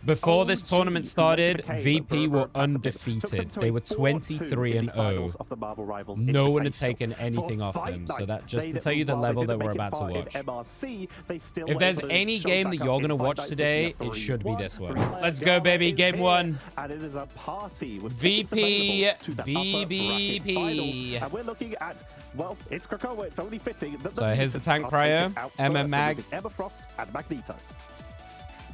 Before this tournament started, VP were undefeated. They were 23-0. No one had taken anything off them. So that just to tell you the level that we're about to watch. If there's any game that you're going to watch today, it should be this one. Let's go, baby. Game 1. VP, BBP. And we're looking at, well, it's Krakoa. It's only fitting that so here's the tank prior. EMEA Mag. Emma Frost and Magneto.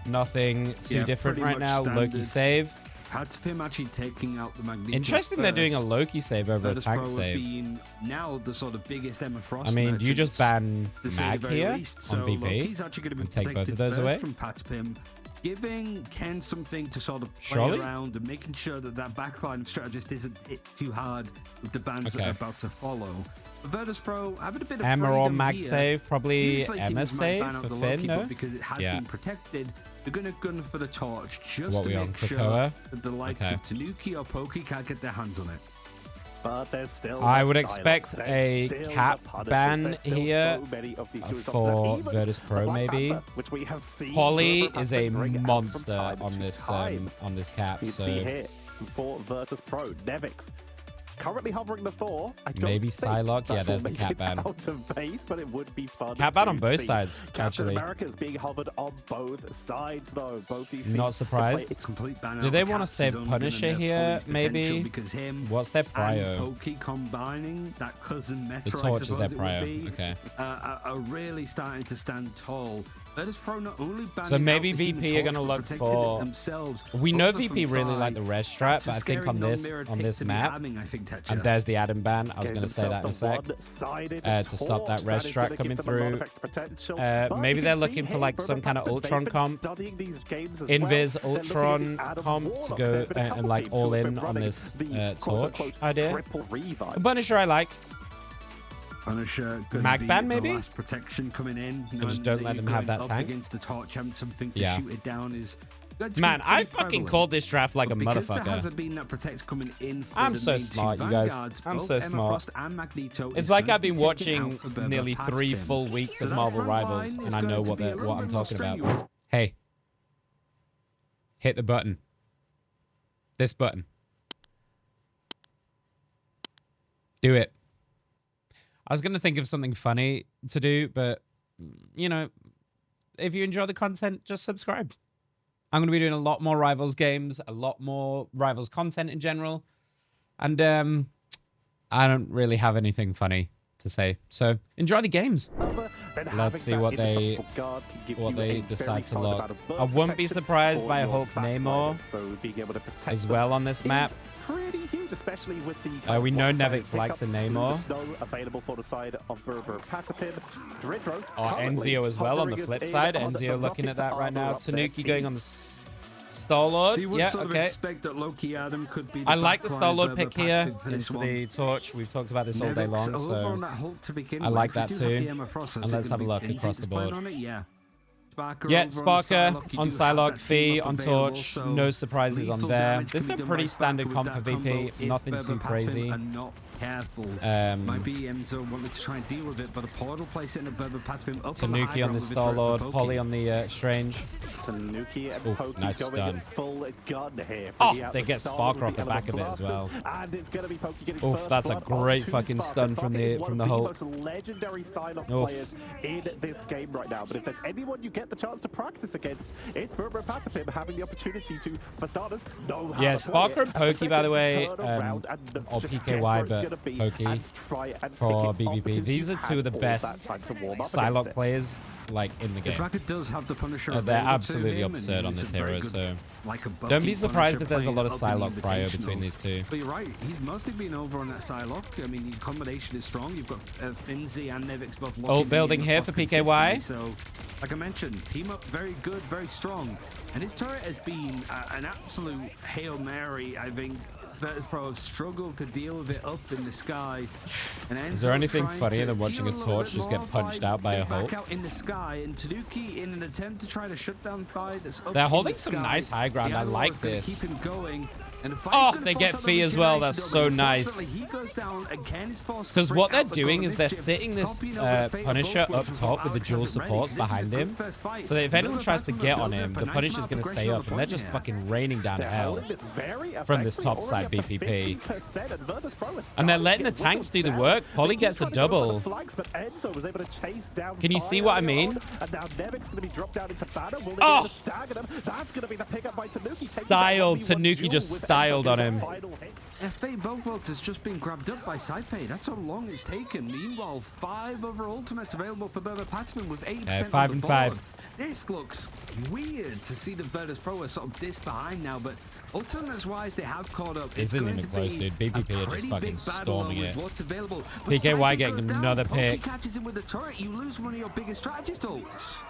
Nothing too different right now. Loki save. Patapim actually taking out the Magneto. Interesting, they're doing a Loki save over a tank save. Now the sort of biggest Emma Frost. I mean, do you just ban Mag here so on VP and take both of those away? From Patapim, giving Ken something to sort of play around and making sure that that backline of strategist isn't hit too hard with the bans that are about to follow. Virtus Pro having a bit of Emma or Mag here. save, probably Usually Emma save for Finn, no? Because it has been protected. They're going to gun for the torch just what to we make on sure Krakoa? that the likes of Tanuki or Pokey can't get their hands on it. But there's still I would expect a cap ban here for Virtus Pro, maybe. Holy is a monster on this cap. So for Virtus Pro, Nevix. Currently hovering the Thor. Maybe Psylocke. Yeah, there's the cap ban. Out of base, but it would be fun. Cap ban on both sides, actually. America is being hovered on both sides, though. Both these not surprised. Do they want to save Punisher here? Maybe. What's their prio? Pokey combining that cousin Metro. The torch is their prio. Okay. Are really starting to stand tall. Pro not only so maybe VP are going to look for. We know VP really like the res strat, but I think on this map, and there's the Adam ban. I was going to say that in a sec to stop that res strat coming through. Maybe they're looking for like some kind of Ultron comp, Invis Ultron comp to go and like all in on this torch idea. Punisher I like. Punisher Mag ban maybe? Last protection coming in. And just don't let them have that tank. Against the torch, having something to shoot it down is. Man, I fucking called this draft like a motherfucker. I'm so smart, you guys. I'm so smart. It's like I've been watching nearly 3 full weeks of Marvel Rivals, and I know what I'm talking about. Hey, hit the button. This button. Do it. I was going to think of something funny to do, but, you know, if you enjoy the content, just subscribe. I'm going to be doing a lot more Rivals games, a lot more Rivals content in general. And I don't really have anything funny to say. So enjoy the games. Let's see what they decide to lock. I wouldn't be surprised by a Hulk Namor as well on this map. Pretty huge, especially with the we know Nevix likes a Namor. Available for the side of brbrpatapim. Dridro. Enzio as well on the flip side. Enzio looking at that right now. Tanuki going on the Star-Lord. Yeah, okay. I like the Star-Lord pick here into the torch. We've talked about this all day long, so I like that too. And let's have a look across the board. Yeah, Sparker on Psylocke, Fee on Torch, no surprises on there. This is a pretty standard comp for VP, nothing too crazy. Maybe Enzo wanted to try and deal with it, but a portal place in a Patapim up Tanuki on the Star-Lord, Polly on the Strange. Tanuki and Pokey nice stun. Full gun here. Oh, they get Sparker off the back of it as well. And it's gonna be Pokey getting oof, that's a great fucking stun from the Hulk. Legendary Psylocke players in this game right now. But if there's anyone you get the chance to practice against, it's brbrpatapim having the opportunity to, for starters, know how to Sparker and Pokey, by the way, or PKY, but Pokey for BBP. These are two of the best Psylocke players like in the game. Does have the Punisher they're absolutely absurd on this hero, so don't be surprised if there's a lot of Psylocke prio between these two. But you're right, he's mostly been over on that Psylocke. I mean, the combination is strong. You've got Finzi and Nevix both ult building here for PKY. So, like I mentioned, team up very good, very strong. And his turret has been an absolute Hail Mary, I think. Virtus Pro have struggled to deal with it up in the sky. And is there anything funnier than watching a torch just get punched out by a Hulk? Back out in the sky, and Tanuki, in an attempt to try to shut down Fi, they're holding some nice high ground. I like this. Keep him going. And the fight's Oh, gonna they force get out the Fee as well. regeneration That's double. so nice. Unfortunately, he goes down again, is forced to Because break what they're out the doing goal is they're mischief. sitting this Poppy, you know, the fate of Punisher both up from top with the Alex dual hasn't ready. supports This is a behind good him. first fight. So that if anyone Bubba tries to Patapim get built on up him, a the nice Punisher's amount going of to stay progression up. on the And they're point just here. fucking raining down They're hell holding this very from this effectively, top side already up to BPP. 50%, and Virtus Pro is And they're starting letting to the get tanks do the whittled work. down. Polly They gets keep a trying to go for double. the flanks, but Enzo was able to chase down Can you see fire what I earlier mean? on, and now Nevic's going to be dropped down into banner. Will they be Oh! able to stagger them? That's going to be the pickup by Tanuki. Styled. Tanuki just styled on him. Yeah, Fate Bovolt has just been grabbed up by Saipei. That's how long it's taken. Meanwhile, 5 other ultimates available for BBP with 80% 5 on and the 5. board. This looks weird to see the Virtus Pro are sort of this behind now, but ultimates-wise, they have caught up. It's Isn't going even to close, be dude. BBP a are just pretty fucking big battle storming with it. what's available. But PKY Saipei getting goes down. another Pokey pick. catches him with the turret. You lose one of your biggest strategist ults.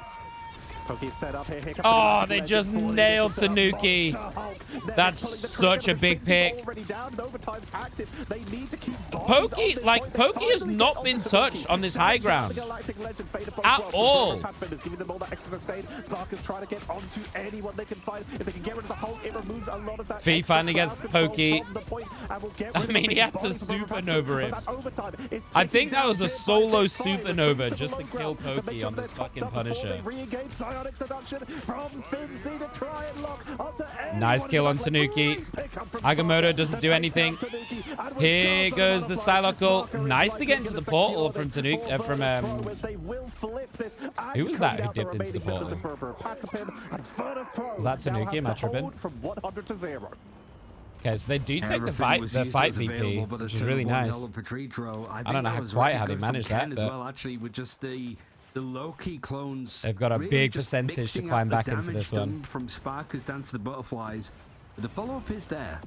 Poke's set up here. Here comes Oh, the they legend just for the nailed initial setup. Tanuki. Monster Hulk. Nevic's That's pulling the such trigger, a big but pick. Spincy's already down, and overtime's active. They need to keep bodies Pokey, on this like, point. They Pokey has finally not get been onto touched Tanuki. on this Shutting high down ground. the Galactic Legend, Fate of both At worlds. all. Patapim is giving them all that extra sustain. Sparker's trying to get onto anyone they can find. If they can get rid of the Hulk, it removes a lot of that. Fee extra finally crowd gets control Pokey. from the point and will get I rid of mean, the he had to body for Patapim, supernova but him. that overtime is I ticking think that down was a bit by solo bit. Fire supernova retreats to just the to low kill ground to make Pokey sure on they're this topped fucking up before Punisher. they re-engage. Psionic seduction from Finzi to try and lock onto anyone. Nice kill on Tanuki. Agamotto doesn't do anything. Here goes the Psylocke. Nice to get into the portal from Tanuki. Who was that who dipped into the portal? Was that Tanuki? Am I tripping? Okay, so they do take the fight VP, which is really nice. I don't know quite how they managed that, but well, actually, with just the low-key clones. They've got a really big just percentage to mixing climb up back the into this damage one. done from Sparkers down to the butterflies. But the follow-up is there.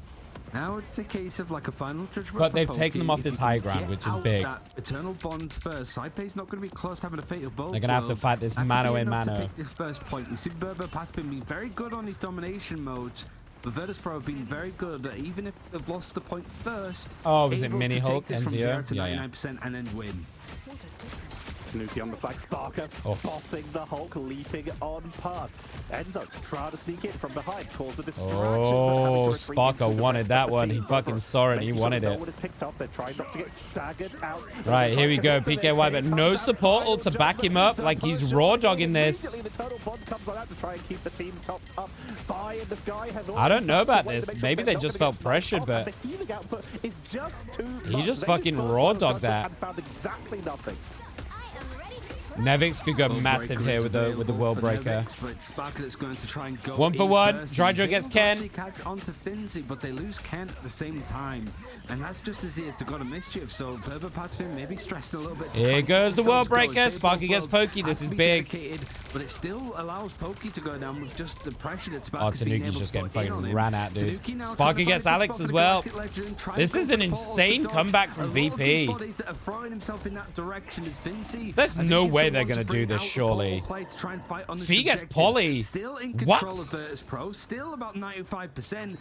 Now it's a case of like a final judgment. But for they've Pokey. taken them off If this he high can ground, get which is out big. That eternal bond first. Saipei's not going to be close to having a fatal bolt. They're gonna have to fight this mano a mano. To take this first point. We see BBP being very good on his domination modes. But Virtus Pro have been very good, even if they've lost the point first. Oh, was it able Mini to Hulk, take this from 0 Enzio? to Yeah, 99% and then win. Tanuki on the flag, Sparker spotting the Hulk leaping on past. Enzo trying to sneak in from behind, cause a distraction. Oh, Sparker wanted that one. He fucking saw it. He wanted it. No one is picked up. They're trying not to get staggered out. Right, here we go. PKY, but no support ult to back him up. Like he's raw dogging this. I don't know about this. Maybe they just felt pressured, but he just fucking raw dogged that. Nevix could go massive here with the World Breaker. 1 for 1. Drydro gets Ken. Onto Finzi, but they lose Ken at the same time. And that's just as he has to go to mischief. So BBP maybe stressed a little bit. Here goes the World Breaker. Sparky gets Pokey. This is big. But it still allows Pokey to go down with just the pressure that Oh, Tanuki's just getting fucking ran at, dude. Sparky gets Alex as well. This is an insane comeback from VP. There's no way they're going to do this, surely. Fee gets Polly. What? Still about 95%.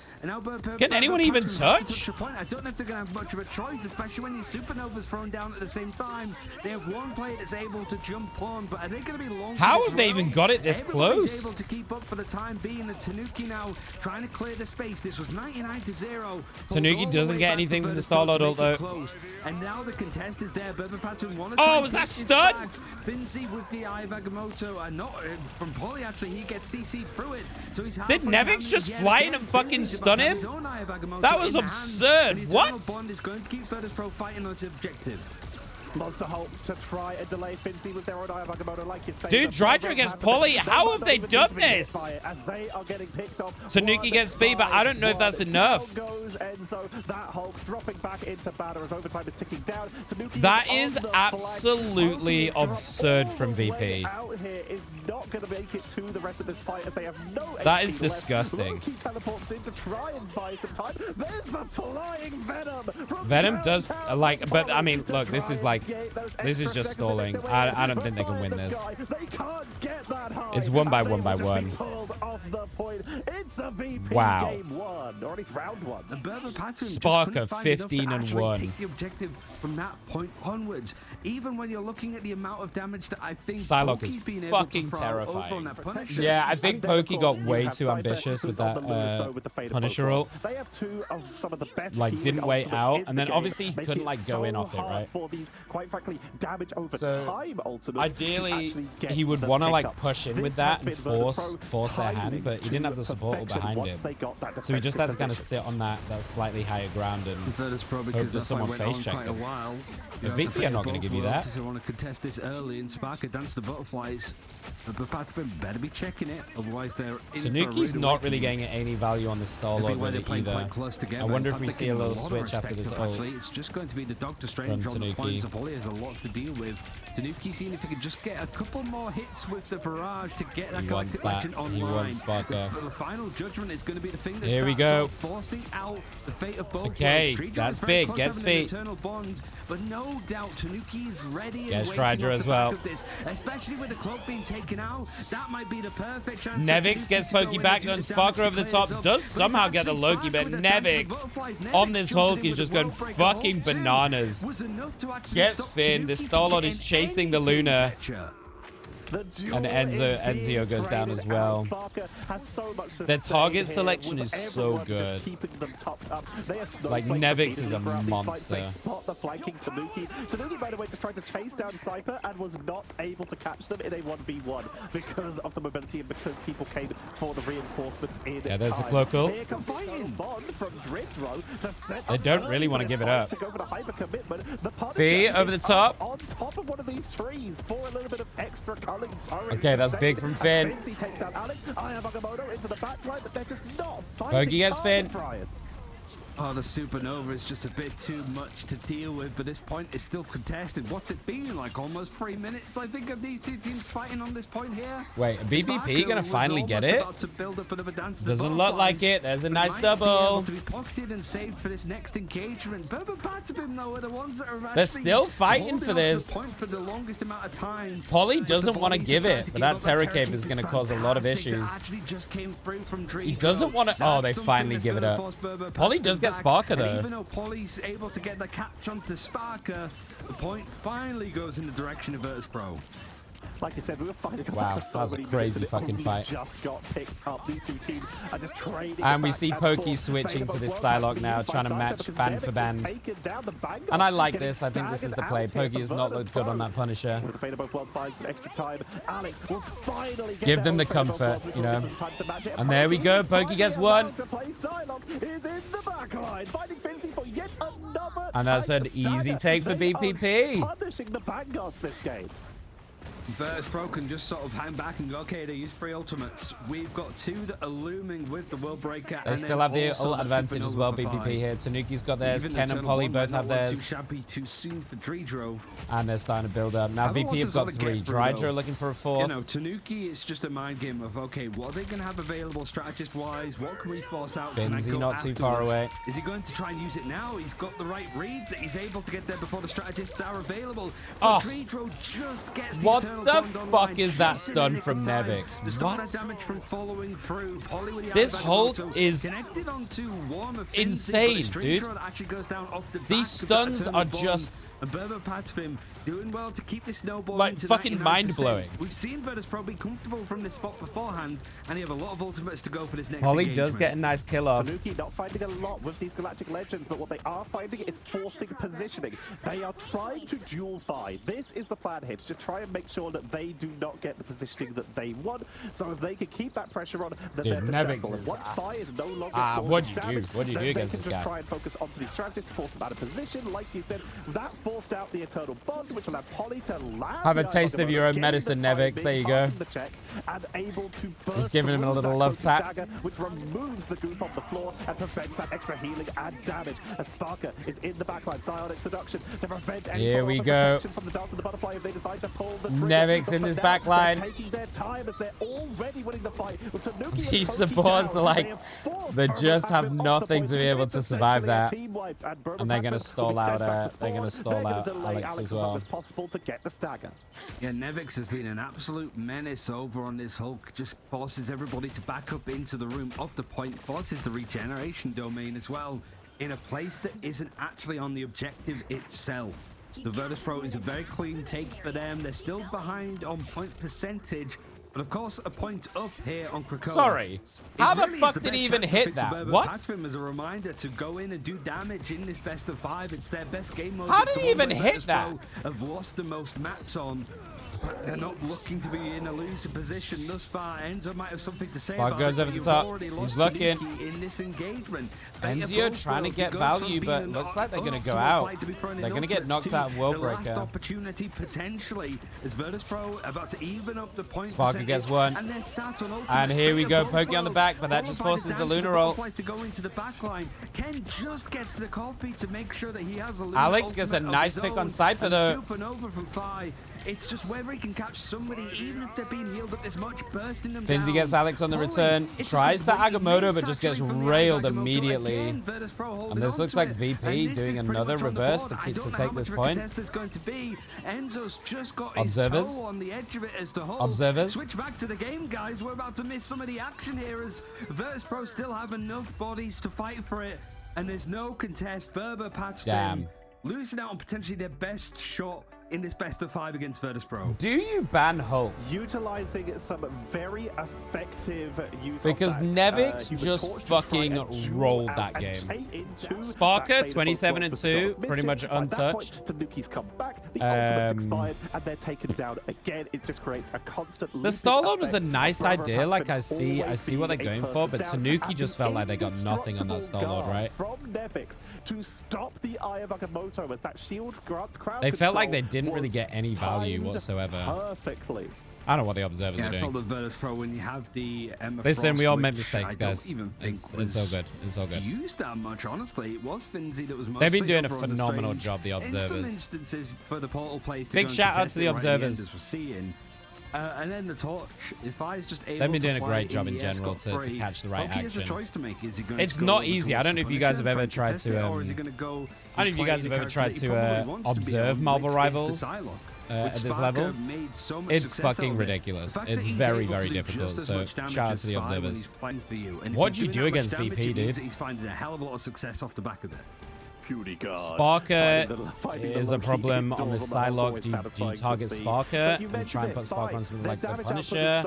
Can anyone even touch? I don't know if they're going to have much of a choice, especially when your Supernova's thrown down at the same time. They have one player that's able to jump on, but are they going to be long? How have they even got it this Everybody's close? able to keep up for the time being. The Tanuki now trying to clear the space. This was 99-0. Tanuki doesn't get anything from the Star-Lord ult, though. And now the contest is there. Oh, was that stud? Finzi with the eye of Agamotto. Not from Polly, actually. He gets CC'd through it. So he's Did Nevix just fly in and fucking stun him? That was absurd. What? Bond is going to keep Virtus Pro fighting on its objective. Monster Hulk to try and delay Finzi with their own Eye of Agamotto, like you say. Dude, Drydro gets Polly. How have they done this? As they are getting picked up. Tanuki gets Fever. I don't know if that's enough. Goes Enzo. That Hulk dropping back into banner as overtime is ticking down. Tanuki That is absolutely absurd from VP. Out here is not going to make it to the rest of this fight as they have no. That is disgusting. Loki teleports in to try and buy some time. There's the flying Venom. Venom does like, but I mean, look, this is like, this is just stalling. I don't think they can win this. It's 1 by 1 by 1. point. It's a VP Wow. game 1, or at least round 1. And brbrpatapim Sparker 15-1. Take the objective from that point onwards. Even when you're looking at the amount of damage that I think Psylocke Poki's is been able fucking to throw terrifying. over on that Punisher. Yeah, I think And then, of Pokey course, got you way have too Cypher, ambitious who's with on that the Luna Snow with the Fate of Punisher both ult. worlds. They have two of some of the best Like, healing didn't wait ultimates out, in and the then game, obviously he making couldn't, like, go in so off it, hard right? For these, quite frankly, damage over So, time ultimates. Ideally, to get he would the want to like pickups. push in with This has that and been Virtus force Pro their hand, timing but he didn't have the to support perfection behind once him. they got that So he just had to kind of defensive sit on that slightly higher ground and Virtus Pro, hope because that that someone fight went face on checked quite a him. while. The VP are not going to give you that. I want to contest this early, and Sparker dance the butterflies. But brbrpatapim better be checking it, otherwise they're in for a Tanuki's rude not really awakening. getting any value on the stall Maybe over where they're it playing either. quite close together. I wonder In if we fact, see they're a little getting lot of switch after respect this up, ult actually. It's just going to be the Doctor Strange from on the Tanuki. points. So Poly has a lot to deal with. Tanuki seeing if he can just get a couple more hits with the barrage to get that He wants collective that. action online. He wants Sparker. The final judgment is going to be the thing that Here we starts go. off forcing out the fate of both Okay, worlds. Dreidra that's is very big. close Gets to having an feet. eternal bond, but no doubt Tanuki is ready and Gets waiting Dreidra off as the well. back of this, especially with the cloak being taken out. That might be the perfect chance. for Nevix Tanuki gets to go Pokey in back and do on the Sparker damage over the to top. clear Does this up. somehow But get the it's Loki, actually but Sparker with the dance of Nevix butterflies. on Nevix this jumping Hulk in is with just the going World Breaker. fucking Ult two bananas. was enough to actually Gets stop Finn. The Tanuki Star-Lord from is getting chasing the anything Luna. Jetcher. And Enzio goes down as well. Their target selection is so good. Like, Nevix is a monster. They spot the flanking Tanuki. Tanuki, by the way, just tried to chase down Cypher and was not able to catch them in a 1v1 because of the mobility and because people came for the reinforcements in Yeah, there's the time. cloak ult. Here comes the bond from Dreidra to set They up don't early really for want to this give it fight up. to go for the hyper commitment. The Punisher V over the is top. up on top of one of these trees for a little bit of extra culling turret. Okay, that's big from Finn. Vinci takes down Alex. I have Agamotto into the backline, but they're just not finding Pokey gets Finn. targets, Ryan. Oh, the supernova is just a bit too much to deal with, but this point is still contested. What's it been like? Almost 3 minutes, I think, of these two teams fighting on this point here. Wait, a BBP gonna was finally get almost it? about to build up another dance to the Doesn't look like butterflies, it. There's a but nice might be able double. to be pocketed and saved for this next engagement. brbrpatapim, though, are the ones that are They're actually still fighting holding for on to the this. point for the longest amount of time. Polly But doesn't the want to Volleys give are it, starting to but give that up. Terror Terror Cave Cave is going to is cause a lot of fantastic. That issues. actually just came through from Dreidra. He doesn't want to. Oh, they That's finally something give it that's up. gonna force Polly brbrpatapim does get back, Sparker and though. even though Polly's able to get the catch onto Sparker, the point finally goes in the direction of Virtus Pro. Like you said, we were fighting Wow, for so that was a many crazy minutes, and it fucking only fight. just got picked up. These two teams are just trading. And we back see and Pokey forth. switching Fate to of this World Psylocke Cup now, lead by trying to Cypher match because band Nevix for has band. taken down the Vanguard, And I like getting this. I think this is the staggered play. out here Pokey for has not Virtus looked good on Pro. that Punisher. With the Fate of both worlds buying some extra time, Alex will finally get Give them their the own Fate of both comfort, worlds, which you will know. give them time to match it. And there we go. Pokey finally gets allowed one. to play. Psylocke is in the backline, finding Fincy for yet another And that's time an to easy stagger. take for They are BBP. punishing the Vanguards this game. Virtus Pro can just sort of hang back and go, okay, they use 3 ultimates. We've got 2 that are looming with the World Breaker. They and still then have the also ult advantage as well, Supernova for BBP 5. here. Tanuki's got theirs. Even Ken and Eternal Polly Bond both might have not look theirs. Too shabby, too soon for Dreidra. And they're starting to build up. Now Other VP ones have to sort got of 3. get through, though. Dreidra looking for a 4th. You know, Tanuki, it's just a mind game of, okay, what are they going to have available strategist-wise? What can we force out? Can I Finzi go not too far afterwards? away. Is he going to try and use it now? He's got the right read that he's able to get there before the strategists are available. Oh. But Dreidra just gets the What Eternal the Bond online fuck is that just in stun the nick from of time. Nevix? To stop What? that damage from following through. Polly with the This eye of Hulk Agamotto is connected onto Warmer Finzi, insane, but it's dude. Dreidra that actually goes down off the These back of that stuns Eternal are Bond. just And brbrpatapim doing well to keep this snowball like into fucking 99%. mind-blowing. We've seen Virtus Pro be comfortable from this spot beforehand, and they have a lot of ultimates to go for this next Polly engagement. does get a nice kill off. Tanuki not finding a lot with these Galactic Legends, but what they are finding is forcing positioning. They are trying to dual fight. This is the plan here, to just try and make sure that they do not get the positioning that they want. So if they can keep that pressure on, then Dude, they're Nevix successful. And is, once fire is no longer what'd you do? damage, What'd you then do they against can this just guy? try and focus onto these strategists, force them out of position. Like you said, that forced out the Eternal Bond, which allowed Polly to land. Have a the taste of Agamotto, your own getting medicine, the Nevix. timing, There you go. passing the check, and able to burst giving him a through little that love Koki tap. dagger, which removes the goop off the floor and prevents that extra healing and damage. As Sparker is in the backline, psionic seduction to prevent any Here form we of go. protection from the dance of the butterfly if they decide to pull the trigger. Nevix But in for this now, back line. they're taking their time as they're already winning the fight. With Tanuki and These Koki supports down, are like, they have course, They Burma just have Patapim off the nothing point. to be able It's to survive essentially a that. team wipe, and Burma And they're gonna Patapim stall will be sent out, back to they're gonna spawn. stall They're gonna out delay Alex as long well. as possible to get the stagger. Yeah, Nevix has been an absolute menace over on this Hulk. Just forces everybody to back up into the room off the point, forces the regeneration domain as well, in a place that isn't actually on the objective itself. The Virtus Pro is a very clean take for them. They're still behind on point percentage, but of course a point up here on Krakoa. Sorry, how the fuck did he even hit that? What? As a reminder to go in and do damage in this best of 5. It's their best game mode. How It's did the he one even where hit Virtus that? Pro have lost the most maps on. But they're not looking to be in a losing position thus far. Enzo might have something to say Spark about goes it, over but the you've top. already He's lost looking. Nikki in this engagement. Enzio trying to get value, but looks like they're going to go out. They're going to get knocked out of World The last Breaker. opportunity potentially is Virtus Pro about to even up the point Sparker percentage, gets one. and they're sat on ultimate. And here we go, Both Pokey on the pros back, but that followed just by forces the dance Luna of roll. butterflies to go into the back line. Ken just gets the copy to make sure that he has a Luna Alex gets a ultimate of nice his pick own, on Cypher, and though. Supernova from Phi. It's just whether he can catch somebody, even if they're being healed up this much, bursting them Finzi down. gets Alex on the Holy, return, it's tries to a complete Agamotto, but just gets misatturing from the railed Agamotto. immediately. Again, Virtus Pro holding And this on looks to like it. VP And this doing is pretty another much on the reverse board. to I keep- don't to know take how this much of a point. contest it's going to be. Enzo's just got Observers. his toe on the edge of it as the whole. Observers. Switch back to the game, guys. We're about to miss some of the action here as Virtus Pro still have enough bodies to fight for it. And there's no contest. BBP Damn. losing out on potentially their best shot in this best of 5 against Virtus Pro. Do you ban Hulk? Utilizing some very effective use Because of that, Nevix human just torch to try fucking and duel rolled out that and game. chase into Sparker, that faded 27 and box 2, with pretty much Mystic. By that point, untouched. Tanuki's come back, the ultimate's expired, and they're taken down again. It just creates a constant The looping stall load was a effect. nice Brother idea. Pat's Like been I see always what they're being a going for, person but down, Tanuki and just the felt like they got nothing on that stall indestructible load, right? guard From Nevix to stop the Eye of Agamotto as that shield grants crowd They felt like they control didn't really was get any value timed whatsoever. Perfectly. I don't know what the observers Yeah, are I felt doing. the Virtus Pro when you have the Emma Listen, we all Frost, make which mistakes, I don't guys. even think It's all good. It's all good. used that much, honestly. It was Finzi that was mostly They've been doing a over on the phenomenal stage. job, the In some observers. instances, for the portal plays to Big go and shout out contest to the it right at the end, observers. as we're seeing. And then the torch. If I is just able They've been to doing a play great job in the general escort to free, catch the right Hoki has a action. choice to make. Is he going It's to go not over easy. I towards don't know if you guys have ever Punisher, tried try and contest it, to, or is he going to go I don't know if you guys have ever tried to observe Marvel Rivals at this level. It's fucking ridiculous. It's very, very difficult. So shout out to the observers. What do you do against VP, dude? He's finding a hell of a lot of success off the back of it. Sparker is a problem on the Psylocke. Do you target Sparker and try and put Sparker on something like the Punisher?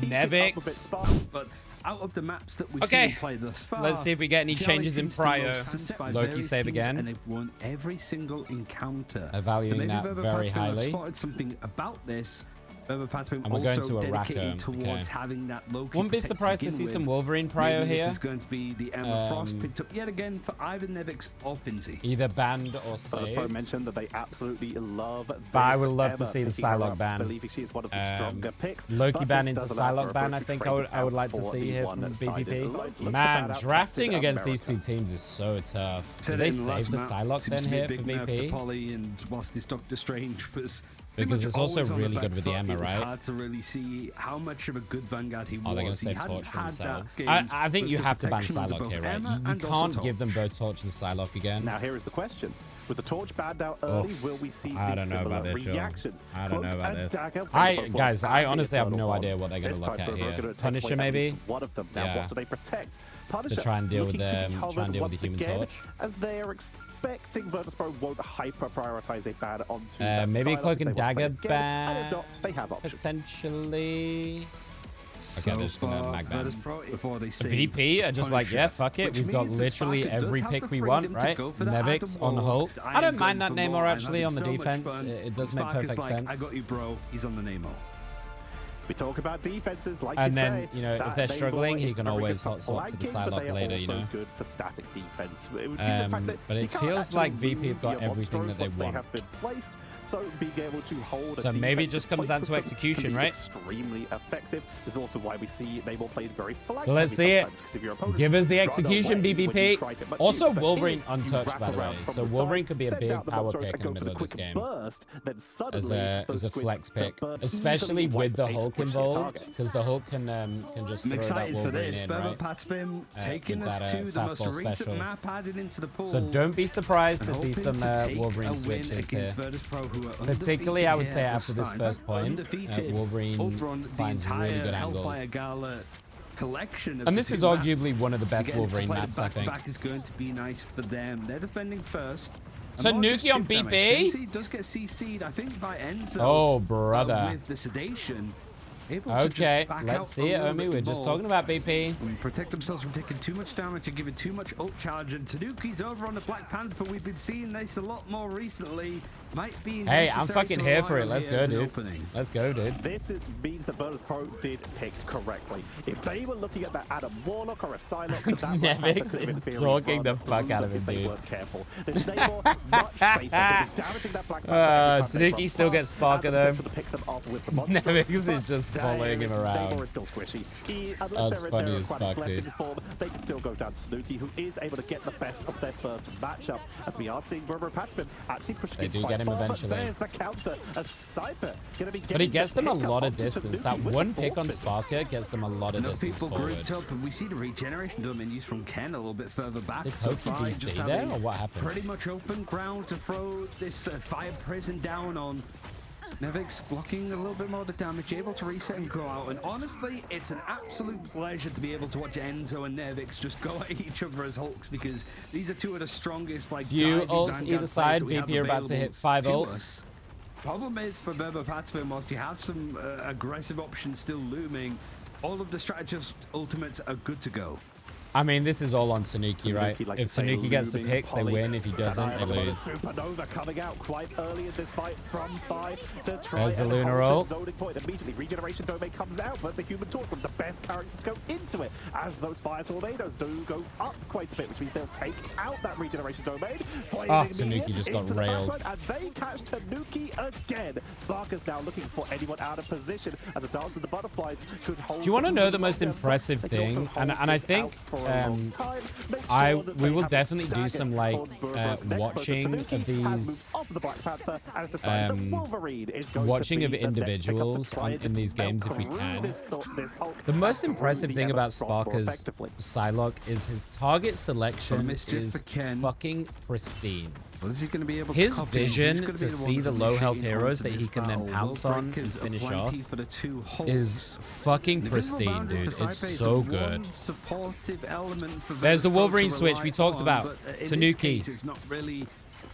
Nevix. But out of the maps that we've Okay, seen play thus far, let's see if we get any Jelly changes in seems the most Prio. sent by Loki various save teams, again. and they've won every single encounter. Valuing so maybe that BBP very have highly. spotted something about this. BBP And we're going also to a dedicated Raccoon. towards Okay. having that Loki Wouldn't be protect surprised to begin see some with. Wolverine Prio Maybe here. This is going to be the Emma Frost picked up yet again for either Nevix or Finzi. Either banned or Pro saved. mentioned that they absolutely love this. But I would love to Emma see the picking her Psylocke up, ban. believing she is one of the stronger picks. Loki but ban this into does allow for Psylocke a ban, I to think trade I would out like to for see the here from one-sided BBP. side. Look Man, at that drafting out against these America. two teams is so tough. Said Did they it in the last save the map. Psylocke Seems then to be a here for big nerf to VP? Polly, and whilst this Doctor Strange was Because pretty it's much also always on the really back good with the foot, Emma, it was right? hard to really see how much of a good Vanguard he was. Oh, they're going to He save hadn't Torch for had that themselves. game I think with you the have to ban protection under Psylocke here, both right? Emma You and also can't give Torch. them both Torch and Psylocke again. Now here is the question. With the torch banned out early, Oof, will we see I these don't know about similar this, Sean. reactions? I don't know Cloak about and this. Dagger for I the performance guys, I and the honestly have Eternal no Bonds. idea what they're going This to look time, at we're here. gonna take Punisher, away at maybe? least one of them. Now, Yeah. what do they protect? Punisher try and deal looking with to be them, try and covered deal with the once Human again, Torch. as they are expecting Virtus Pro won't hyper prioritize a ban onto that Maybe a Psylocke Cloak if and they want to play Dagger again, and if ban. not, they have options. Potentially. Okay, they're just gonna mag ban. Before they save VP are just like, Punisher, yeah, fuck it. which We've got means that literally Sparker does every have pick the we want, freedom to right? go for that Nevix Adam on Wall. Hulk. I am don't mind going that for Namor more. I'm actually having on the so much defense. fun. It does make Sparker's perfect like, sense. I got you, bro. He's on the Nemo. We talk about defenses, like And you then, say, you know, if that they're Namor struggling, he is can very always good for hot swap to the flanking, but Psylocke they are later, you also know. good for static defense. Due to the fact that But you it can't feels actually like VP have move got your everything monsters that they once want. have been placed. So being able to hold. So maybe it just comes down to execution, right? Extremely effective. This is also why we see Namor played very flag. So let's see it. Give us the execution, BBP. Also, Wolverine untouched, by the way. So Wolverine could be a big power pick in the middle of this game as a flex pick, especially with the Hulk involved, because the Hulk can just throw that Wolverine in, right? BBP taking us to the most recent map added into the pool. So don't be surprised to see some Wolverine switches here. Particularly, I would say after this first point, Wolverine finds really good angles. And this is arguably one of the best Wolverine maps, I think. Back is going to be nice for them. They're defending first. So Nuki on BP? He does get CC'd, I think, by Enzo. Oh, brother. With the sedation. Okay, let's see it, Omi. We're just talking about BP. And protect themselves from taking too much damage and giving too much ult charge. And Tanuki's over on the Black Panther. We've been seeing this a lot more recently. Might be hey, I'm fucking here for it. Let's go, dude. Let's go, dude. This means that Virtus Pro did pick correctly. If they were looking at that Adam Warlock or a Psylocke, that Nevik is talking the fuck out of him, dude. They weren't careful. This Namor much safer than damaging that Black Panther. Tanuki still gets Sparker though. Nevik is just following him around. Namor is still squishy. That's funny as fuck, dude. They can still go down to Tanuki, who is able to get the best of their first matchup, as we are seeing brbrpatapim actually pushing they do get him eventually. There's the counter. A Cypher gonna be but he gets them a lot of distance. That one pick on Sparker gets them a lot of distance people forward. grouped up, and we see the regeneration domain used from Ken a little bit further back. Did Toki DC there, or what happened? Pretty much open ground to throw this fire prison down on. Nevik's blocking a little bit more of the damage, able to reset and go out. And honestly, it's an absolute pleasure to be able to watch Enzo and Nevix just go at each other as Hulks, because these are two of the strongest, like, few ults either side. VP are about to hit 5 ults. Problem is for BBP, whilst you have some aggressive options still looming, all of the strategist ultimates are good to go. I mean, this is all on Tanuki, right? Like if Tanuki gets the picks, they win. If he doesn't, they lose. Supernova coming out quite early in this fight from 5 to try. There's the Lunar ult. Point. Immediately, regeneration domain comes out, but the Human Torch from the best characters to go into it, as those fire tornadoes do go up quite a bit, which means they'll take out that regeneration domain. Tanuki just got railed. And they catch Tanuki again. Sparker's now looking for anyone out of position, as a Dance of the Butterflies could hold. Do you want to know the most impressive thing? And I think we will definitely do some like watching of these watching of individuals in these games if we can. The most impressive thing about Sparker's Psylocke is his target selection is fucking pristine. Well, is he going to be able his vision to see the low health heroes that he can then pounce on and finish off is fucking pristine, dude. It's so good. There's the Wolverine switch we talked about. Tanuki.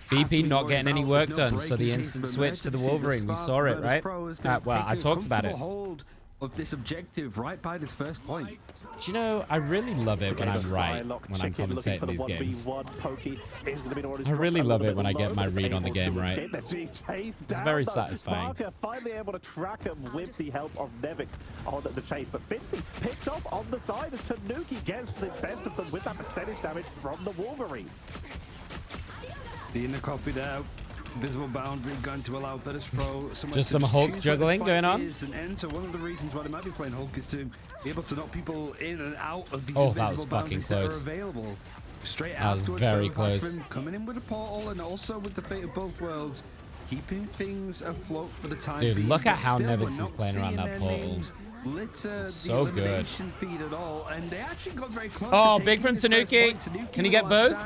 BP not getting any work done, so the instant switch to the Wolverine. We saw it, right? Well, I talked about it. Of this objective right by this first point. Do you know, I really love it when I'm right when I'm commentating these games. I really love it when I get my read on the game right. It's very satisfying. Sparker finally able to track him with the help of Nevix on the chase, but Fitzy picked up on the side as Tanuki gets the best of them with that percentage damage from the Wolverine. Seeing the copy there. Visible boundary going to allow Virtus Pro just some Hulk juggling going on. So one of the reasons why they might be playing Hulk is to be able to knock people in and out of these that was fucking close. That are available. Straight that was very close. Coming in with a portal and also with the fate of both worlds, keeping things afloat for the time. Dude, look at how Nevix is playing around that portal. So good. Feed at all, and they actually got very close. Oh, big from Tanuki. Can he get both?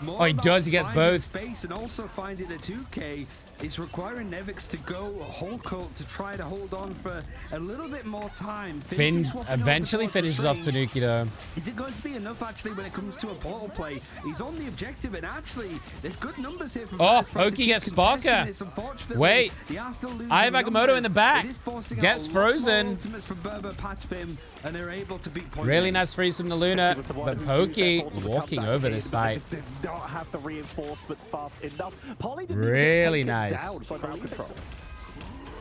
Oh, he does. He gets both. Space and also finding a 2K is requiring Nevix to go whole cult to try to hold on for a little bit more time. Finn eventually finishes off Tanuki though. Is it going to be enough actually when it comes to a portal play? He's on the objective, and actually there's good numbers here. Pokey gets Sparker. Wait, I have Agamotto in the back. Gets frozen. And they're able to beat really nice freeze from the Luna, but Pokey walking over this fight. Did not have the reinforcements fast enough. Really nice.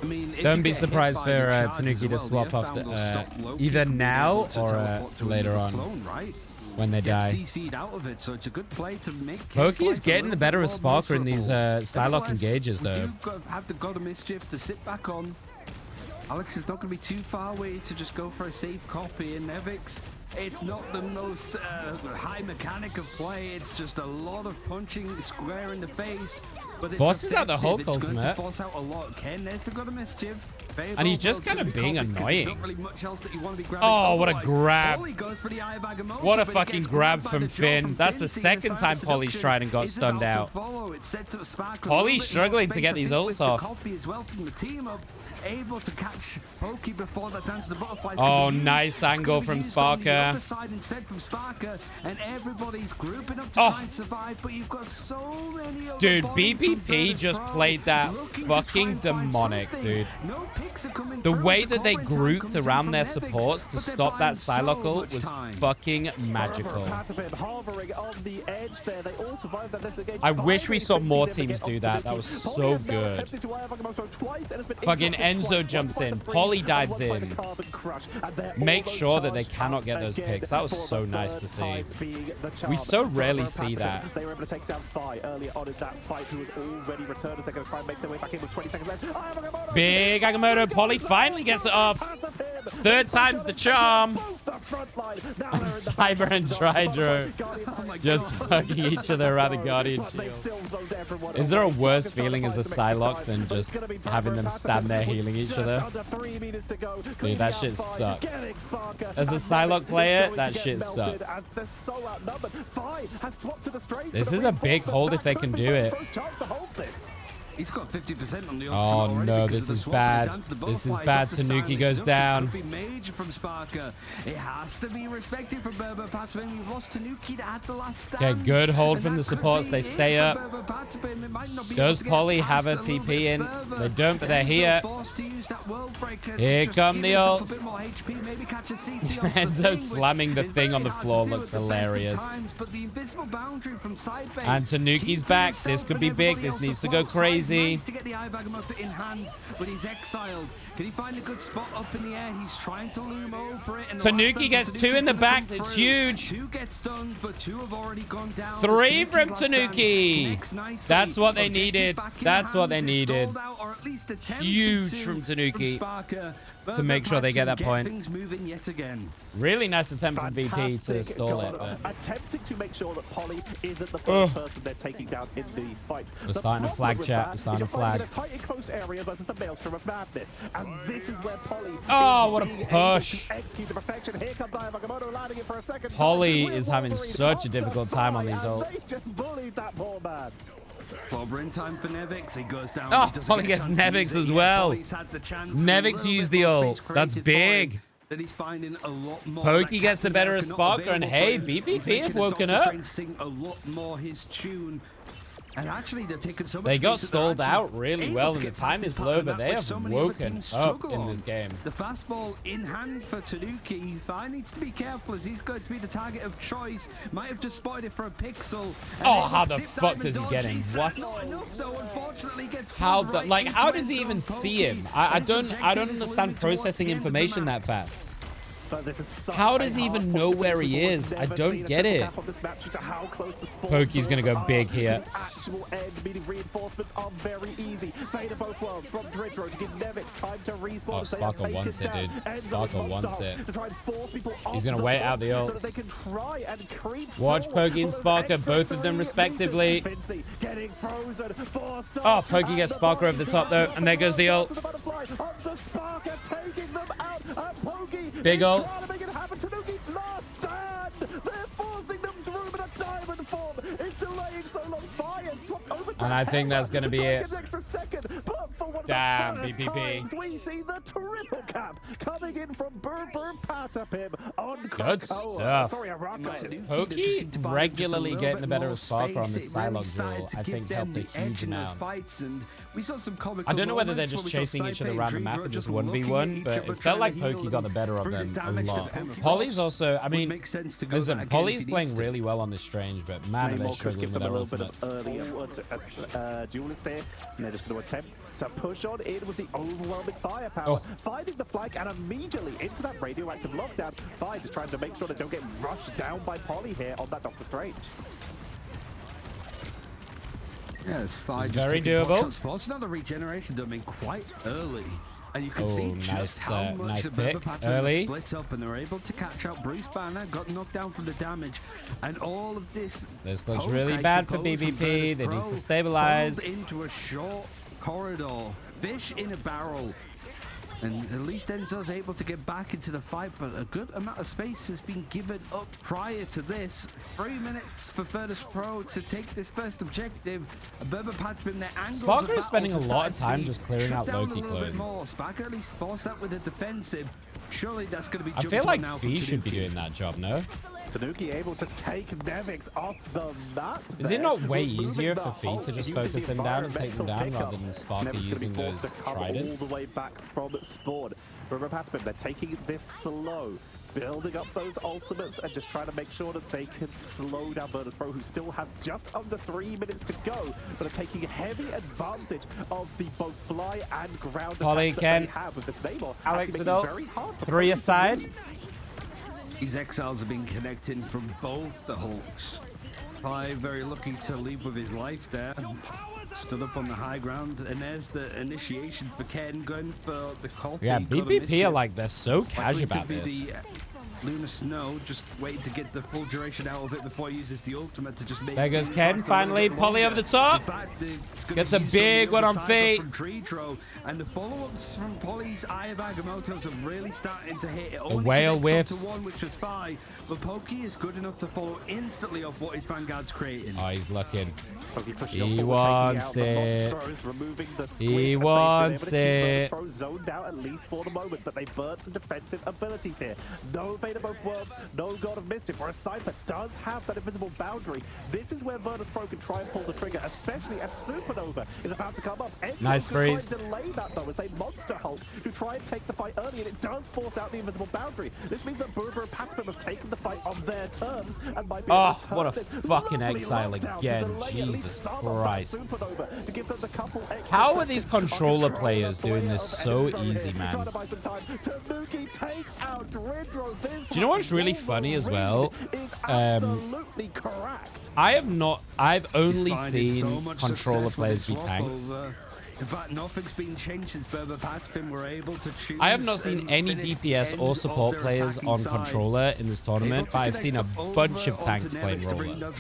I mean, if Don't you be get hit surprised by for the charge Tanuki as to well, swap the off Earthbound will stop Loki either from being now able to or teleport to later another on clone, right? when they Gets die. CC'd out of it, so it's a good play to make Pokey is life a getting little the bit better more of Sparker in these miserable. Psylocke Nevertheless, engages, we though. do have the God of Mischief to sit back on. Alex is not going to be too far away to just go for a safe copy, and Nevix, it's not the most high mechanic of play. It's just a lot of punching square in the face. But it's Forces out the effective. Hulk It's going to ultimate. force out a lot. Ken, there's the God of Mischief. And he's just kind of being annoying. Not really much else that you want to be grabbing. Oh, what a Otherwise, grab. Polly goes for the Eye of Agamotto, What a but he fucking gets grab grabbed by from the jaw Finn. from That's the seeing second the time silent Polly's seduction tried and got is stunned about to out. follow. It sets up Spark with a Polly's little bit struggling more to get space. these I think ults with the off. copy as well from the team up, able to catch Pokey before that Dance of the Butterflies. Oh, Because nice angle from used on the Sparker. other side instead from Sparker, and everybody's grouping up to Oh. try and survive, but you've got so many other Dude, bodies from BBP Virtus just Pro played that looking to try fucking and find demonic, something. dude. No picks are coming The through way as that they call in time grouped comes in around from their Nevix, supports to but they're stop that buying so Psylocke ult much was time. fucking magical. BBP hovering on the edge there. They all survived that next engage. I wish we saw more Finally, teams Finn do sees that. him That to was get so Polly has now good. attempted to Eye of Agamotto twice and has been Fucking interrupted Enzo twice. jumps Once by in. the freeze Polly and dives once by the in. carbon crush. And they're Make all sure that they charged cannot up get those again picks. That was for so the nice to third see. time being the We charm. so rarely see BBP, that. They were able to take down Fi earlier on in that fight, who was already returned as they're going to try and make their way back in with 20 seconds left. Eye of Agamotto. Big Agamotto. Polly finally gets it off. Third time's the charm. Cyber and Tridro just hugging each other around the Guardian Shield. Is there a worse feeling as a Psylocke than just having them stand there healing each other? Dude, that shit sucks. As a Psylocke player, that shit sucks. This is a big hold if they can do it. He's got 50% on the Oh already no, because this of is the swap bad. and the This is butterflies bad. up the Tanuki silent goes seduction. down. Could be major from Sparker. It has to be respected from brbrpatapim. We've lost Tanuki at the last stand. Okay, good hold And from that the could supports. be They it stay for up. brbrpatapim. It might not be Does able to get Polly have a past little TP bit in? further. They don't, but they're Enzo here. forced to use that world breaker to Here just come give the himself a ults. bit more HP, maybe catch a CC onto the Enzo thing, which slamming the is thing very on the hard to floor do looks at the best of hilarious. times, but the invisible boundary from side base And Tanuki's keeps back. himself This could and be big. everybody This else needs to afloat. go Side crazy. managed to get the Eye of Agamotto in hand, but he's exiled. Can he find a good spot up in the air? He's trying to loom over it. And the Tanuki last time gets Tanuki's two in the gonna back. come It's through. huge. Two get stunned, but two have already gone down. Three Tanuki's from last stand Tanuki. connects nicely. That's what they Objective needed. back in That's what they hands. It's needed. stalled out, or at least attempted Huge to from Tanuki Sparker. to make sure they get that point. Things moving yet again. Really nice attempt from VP to Fantastic stall goal. it. But Attempting to make sure that Polly isn't the first person they're taking down in these fights. They're starting to flag, with chat. that They're is starting you're to flag. fighting in a tight enclosed area versus the Maelstrom of Madness. And this is where Polly Oh, is what a being able push. to execute the perfection. Here comes Eye of Agamotto landing it for a second time. Polly We're is having Wolverine such a onto difficult time on Fi, these and ults. They just bullied that poor man. Clobber in time for Nevix. He goes down. Oh, He doesn't Polly get a gets chance to Nevix use it as yet. well. Polly's had the chance. Nevix A little used bit the more ult. space That's created for him, big. that he's finding a lot more. Pokey That gets the Captain better of America not Sparker, and available hey, for him. BBP He's have making woken Doctor up. Strange sing a lot more his tune. And actually, they've taken so much They got space that they're stalled actually out really able well, to and the get past time this is low, pattern but that they which have so many other woken teams up struggle in on. this game. The fastball in hand for Tanuki. Fi needs to be careful as he's going to be the target of choice. Might have just spotted it for a pixel. And Oh, able how to the dip fuck dive does he and get dodge. him? He's What? not enough, though. Unfortunately, gets How pulled the, right like, how into does he end even zone. see him? Pokey. I His don't objective is understand limited towards processing the end of the information map. that fast. But this is such How a does he even hard know point to where finish he before. is? I Never don't seen a get triple it. cap on this map due to how close the spawn Pokey's gonna doors go are big to here. the actual end, meaning reinforcements are very easy. Fate of both worlds from Dridro to give Nevix time to respawn. Oh, as they are Sparker taken wants it, down. dude. Enzo Sparker with wants Monster it. to try and force people off He's gonna the wait board out the so that ults. they can try and creep Watch forward Pokey and for those Sparker, extra both of them 3 respectively. meters. Fincy getting frozen, forced Oh, off, Pokey and gets the Sparker over the top, though, and there goes the ult. to the butterfly, up to Sparker, taking them out, and Pokey Big is ults. trying to make it happen. Tanuki, last stand. They're forcing them through, but a diamond form is delaying so long. Fire swapped over to And I think Hammer that's gonna to be try and it. get an extra second. But for one Damn, of the first BBP. times, we see the triple cap coming in from brbrpatapim on Good Cocoa. stuff. Sorry, Araka. Pokey regularly getting the better of Sparker on the Psylocke duel, I think, helped a huge amount. I don't know whether they're just chasing each other around the map and just 1v1, but it felt like Pokey got the better of them a lot. Polly's also, I mean, listen, Polly's playing really well on this Strange, but man, they're struggling with their ultimates. Early duelist here, and they're just going to attempt to push on in with the overwhelming firepower, finding the flank and immediately into that radioactive lockdown. Fine, just trying to make sure they don't get rushed down by Poly here on that Doctor Strange. Yeah, it's fine. Very doable. It's another regeneration done quite early. And you can see just nice, how much nice the pick BBP early. split up, and they're able to catch up. Bruce Banner got knocked down from the damage, and all of this. This looks really bad for BBP. They need to stabilize. Into a short corridor, fish in a barrel. And at least Enzo's able to get back into the fight, but a good amount of space has been given up prior to this. 3 minutes for Virtus Pro to take this first objective. BBP, their angles Sparker is spending a lot of time just clearing out Loki clones. Sparker at least forced that with a defensive. Surely that's going to be. I feel like Fee should be doing that job, no? Tanuki able to take Nevix off the map. Is it not way easier for Fee to just focus them down and take them down rather than Sparker using those tridents? All the way back from spawn. brbrpatapim, they're taking this slow, building up those ultimates and just trying to make sure that they can slow down Virtus Pro, who still have just under 3 minutes to go, but are taking heavy advantage of the both fly and ground attacks that they have with this Namor. Alex Adults, 3 aside. These exiles have been connecting from both the Hulks. Pi very lucky to leave with his life there. Stood up on the high ground, and there's the initiation for Ken going for the call. Yeah, BBP are like, they're so casual about this. Lunar Snow just waiting to get the full duration out of it before he uses the ultimate to just make. There goes Ken, finally, Poly over the top. Gets a big one on feet. And the follow-ups from Poly's Eye of Agamotto's are really starting to hit. It the whale whiffs. One, which was fine, but Pokey is good enough to follow instantly off what his Vanguard's creating. Oh, he's looking. He wants it. He wants it. Zoned out at least for the moment, but they burnt some defensive abilities here. No Fate of both worlds, no God of Mischief, where a Cypher does have that invisible boundary. This is where Virtus Pro can try and pull the trigger, especially as Supernova is about to come up. Enzo nice freeze. Try and delay that though, as they Monster Hulk to try and take the fight early, and it does force out the invisible boundary. This means that brbrpatapim have taken the fight on their terms and might be able to what a fucking exile again. Jesus Christ. How are these controller players doing this so easy, man? Do you know what's really funny as well? I've only seen controller players be tanks. In fact, nothing's been changed since BBP were able to choose. I have not seen any DPS or support players on controller in this tournament, but I've seen a bunch of tanks playing roller.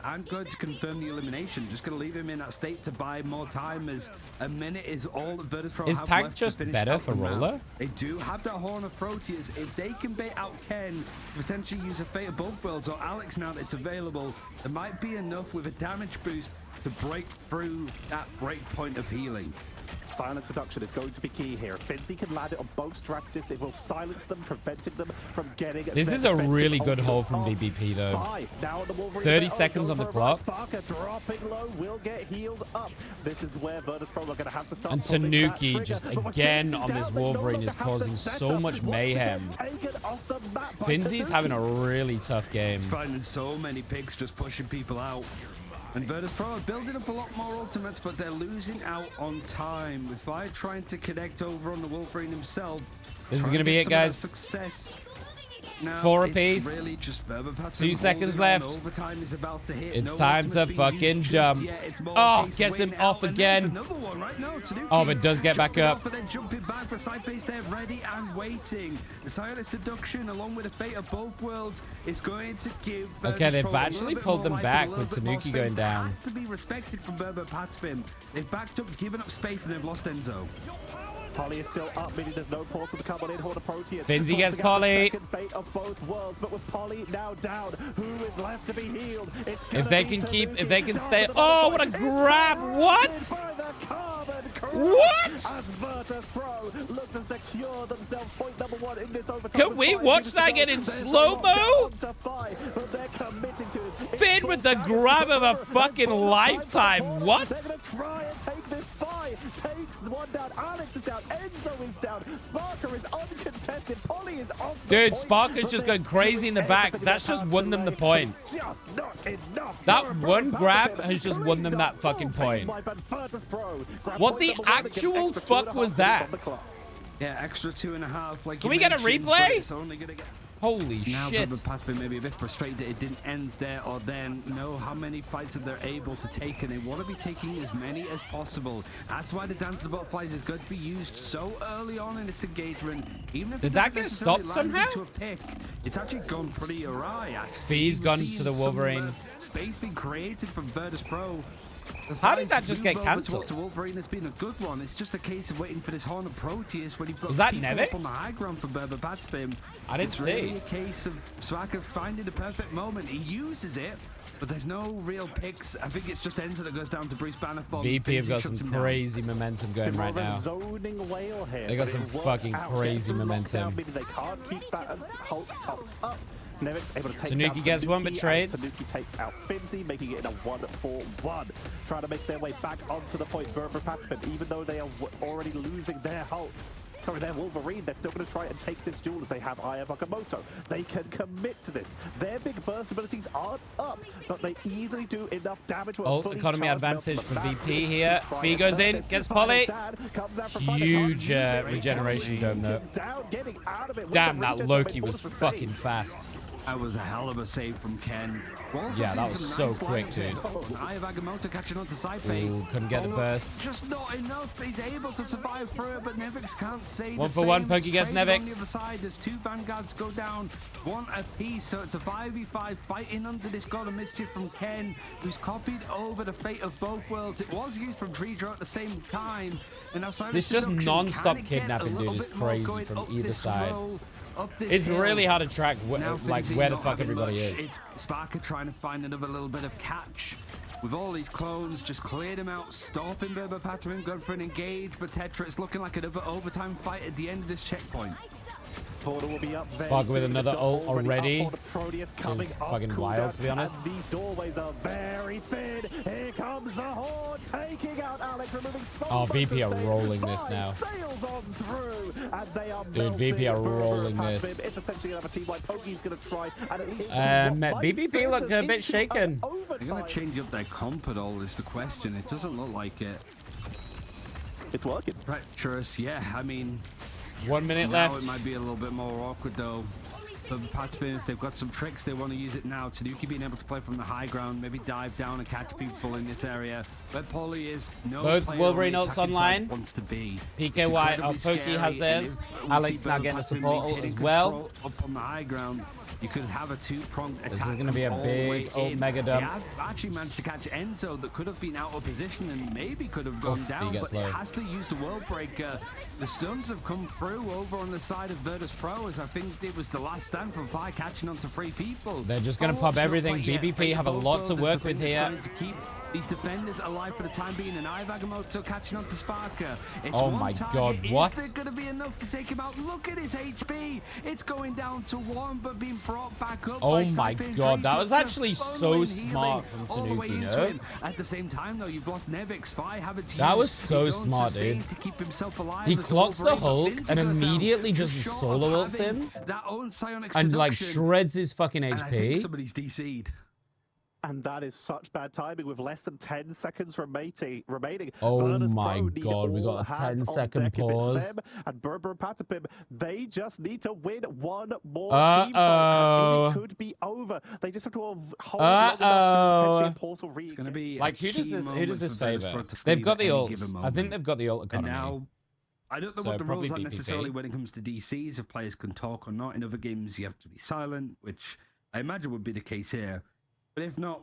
I'm going to confirm the elimination. Just going to leave him in that state to buy more time, as a minute is all that Virtus Pro have left. Is tank just better for roller? They do have that Horn of Proteus. If they can bait out Ken, potentially use a Fate of both worlds, or Alex now that it's available, there might be enough with a damage boost to break through that break point of healing. Silent seduction is going to be key here. If Finzi can land it on both strategists, it will silence them, preventing them from getting. This is a really good hold from BBP though. 30 seconds on the clock. Sparker dropping low will get healed up. This is where Virtus Pro are going to have to start. And Tanuki just again on this Wolverine is causing so much mayhem. Finzi's having a really tough game. He's finding so many picks, just pushing people out. And Virtus Pro are building up a lot more ultimates, but they're losing out on time. With Fire trying to connect over on the Wolverine himself. This is going to be it, guys. Success. Now, 4 apiece. Really just 2 seconds left. Overtime is about to hit. It's time to fucking jump. Oh, gets him off again. Oh, but does get back up. Then jumping back, but Cypace there ready and waiting. The Silent Seduction, along with the Fate of both worlds, is going to give. Okay, they've actually pulled them back with Tanuki going down. Has to be respected from BBP. They've backed up, given up space, and they've lost Enzo. Poly is still up, meaning there's no portal to come on in. Horn of Proteus. Finzi gets Poly. Second fate of both worlds, but with Poly now down, who is left to be healed? If they can keep, if they can stay. Oh, what a grab! What? What? As Virtus Pro look to secure themselves point number 1 in this overtime. Can we watch that again in slow-mo? Finn with the grab of a fucking lifetime. What? They're going to try and take this fight. Takes one down. Alex is down. Enzo is down. Sparker is uncontested. Polly is off the Dude, point, Sparker's just going crazy in the back. That's just won them the point. Just not enough. That one grab has just won them that fucking point. What the actual fuck was that? Yeah, extra 2.5. Like, can we get a replay? It's only gonna get... Holy now shit. BBP maybe a bit frustrated that it didn't end there or then. Know how many fights that they're able to take, and they want to be taking as many as possible. That's why the Dance of the Butterflies is going to be used so early on in this engagement. Even if did that get stopped somehow? To a pick, it's actually gone pretty awry. Fee's gone to the Wolverine. Space being created from Virtus Pro. How did that just get cancelled? To Wolverine has been a good one. It's just a case of waiting for this Horn of Proteus when you've got was that people Nevix? up on the high ground for BBP. I didn't it's see. Really a case of Swaka finding the perfect moment. He uses it, but there's no real picks. I think it's just Enzo that goes down to Bruce Banner. VP have got some crazy momentum going right now. They got some fucking crazy momentum. They can't keep that topped up. Nevix able to take Tanuki gets one but trades. Tanuki takes out Finzi, making it in a 1-4-1. Trying to make their way back onto the point. brbrpatapim, even though they are already losing their Hulk. Sorry, they're Wolverine. They're still going to try and take this duel as they have Aya Wakamoto. They can commit to this. Their big burst abilities aren't up, but they easily do enough damage. Economy advantage for VP here. Fee goes in, gets Polly. Huge regeneration dome though. Damn, that Loki was fucking fast. That was a hell of a save from Ken. Yeah, that was so quick, dude. Aya Wakamoto catching on to Ooh, couldn't get the burst. Just not enough. He's able to survive through it, but Nevix can't say one for one, Pokey gets Nevix. On the other side, there's 2 Vanguards go down, 1 apiece, so it's a 5v5 fighting under this God of Mischief from Ken, who's copied over the fate of both worlds. It was used from Dreedra at the same time. And now this just non-stop kidnapping, dude, is crazy from either side. It's really hard to track like where the fuck everybody is. It's Sparker trying to find another little bit of catch. With all these clones, just cleared him out, stopping BBP, going for an engage for Tetra. It's looking like another overtime fight at the end of this checkpoint. Portal will be up Sparker with another ult already. Is fucking wild, to be honest. These doorways are very thin. Here comes the Horde, taking out Alex, removing so oh, much VP are sustain. rolling this now. Sails on through, and they are dude, VP are rolling this. It's essentially another team wide. Pokey's going to try and at least BBP look a bit shaken. They're going to change up their comp at all is the question. It doesn't look like it. It's working. Treacherous, yeah. I mean... 1 minute now left. It might be a little bit more awkward though. For Patapim, if they've got some tricks, they want to use it now. Tanuki being able to play from the high ground, maybe dive down and catch people in this area. Where Polly is, no both player Wolverine on the ults attacking online. side wants to be. PKY, Pokey has theirs. Alex now getting a support ult as well. Up on the high ground. You could have a 2-pronged attack. This is going to be a big old mega dump. They have actually managed to catch Enzo that could have been out of position and maybe could have gone down, but low. it has to use the World Breaker. The stuns have come through over on the side of Virtus Pro as I think it was the last stand from Fire catching on to 3 people. They're just going to pop everything. BBP have a lot to work with here. To keep these defenders alive for the time being, and Aya Wakamoto catching on to Sparker. It's oh my god, what? Is there going to be enough to take him out? Look at his HP. It's going down to 1, but being brought back up. Oh my god, that was actually so smart from Tanuki, no? At the same time, though, you've lost Nevix. Fi having to that use was so his own smart, sustain dude. to keep himself alive. He clocks the Hulk and immediately just solo ults him that own psionic and like seduction. shreds his fucking HP. And I think somebody's DC'd. And that is such bad timing with less than 10 seconds remaining. Oh Virtus my Pro need god, we got a all hands 10-second on deck if it's pause. them. And BBP, they just need to win one more team fight. And it could be over. They just have to hold long enough for potentially a portal read. It's going to be like who does this favor? They've got the ults. I think they've got the ult economy. And now, I don't know So what the rules are probably necessarily BBP. when it comes to DCs, if players can talk or not. In other games, you have to be silent, which I imagine would be the case here. But if not,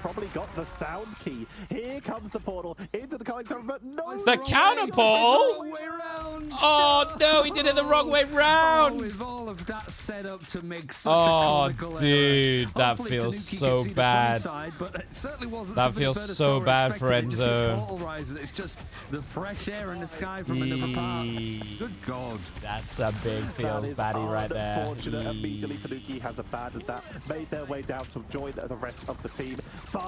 probably got the sound key. Here comes the portal into the collector, but no. The counter portal? Oh no, he did it the wrong way round. With all of that set up to make such a comical dude, error. that Hopefully feels Tanuki so could see the bad. funny side, but it certainly wasn't That something feels Virtus so Pro bad for expected. It just Enzo. portal rise, and it's just the fresh air in the sky from another part. Good God. That's a big feels baddie right there. unfortunate. Immediately, Tanuki has abandoned that, made their way down to join the rest of the team.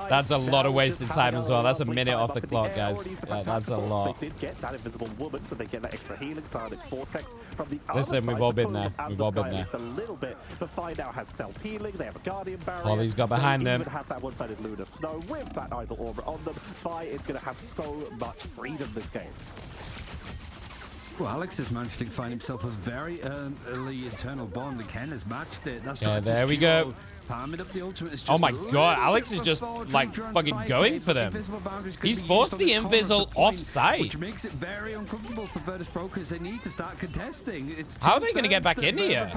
That's a lot of wasted time as well. That's a minute off the clock, guys. Yeah, that's a lot. They did get that invisible woman, so they get that extra healing. Silent Vortex from the other Listen, we've side all to been pull there. them out We've the all been sky there. Just a little bit, but Fire now has self-healing. They have a Guardian Barrier. Holly's got behind them. They even have that one-sided Lunar Snow with that Idol Aura on them. Fire is going to have so much freedom this game. Well, Alex has managed to find himself a very early Eternal Bond. And Ken has matched it. That's Yeah, there we go. Palming up the ultimate. Is Oh just my god, Alex is just like fucking going for them. He's forced the Invis off site. Which makes it very uncomfortable for Virtus.pro because they need to start contesting. How are they going to get back in here?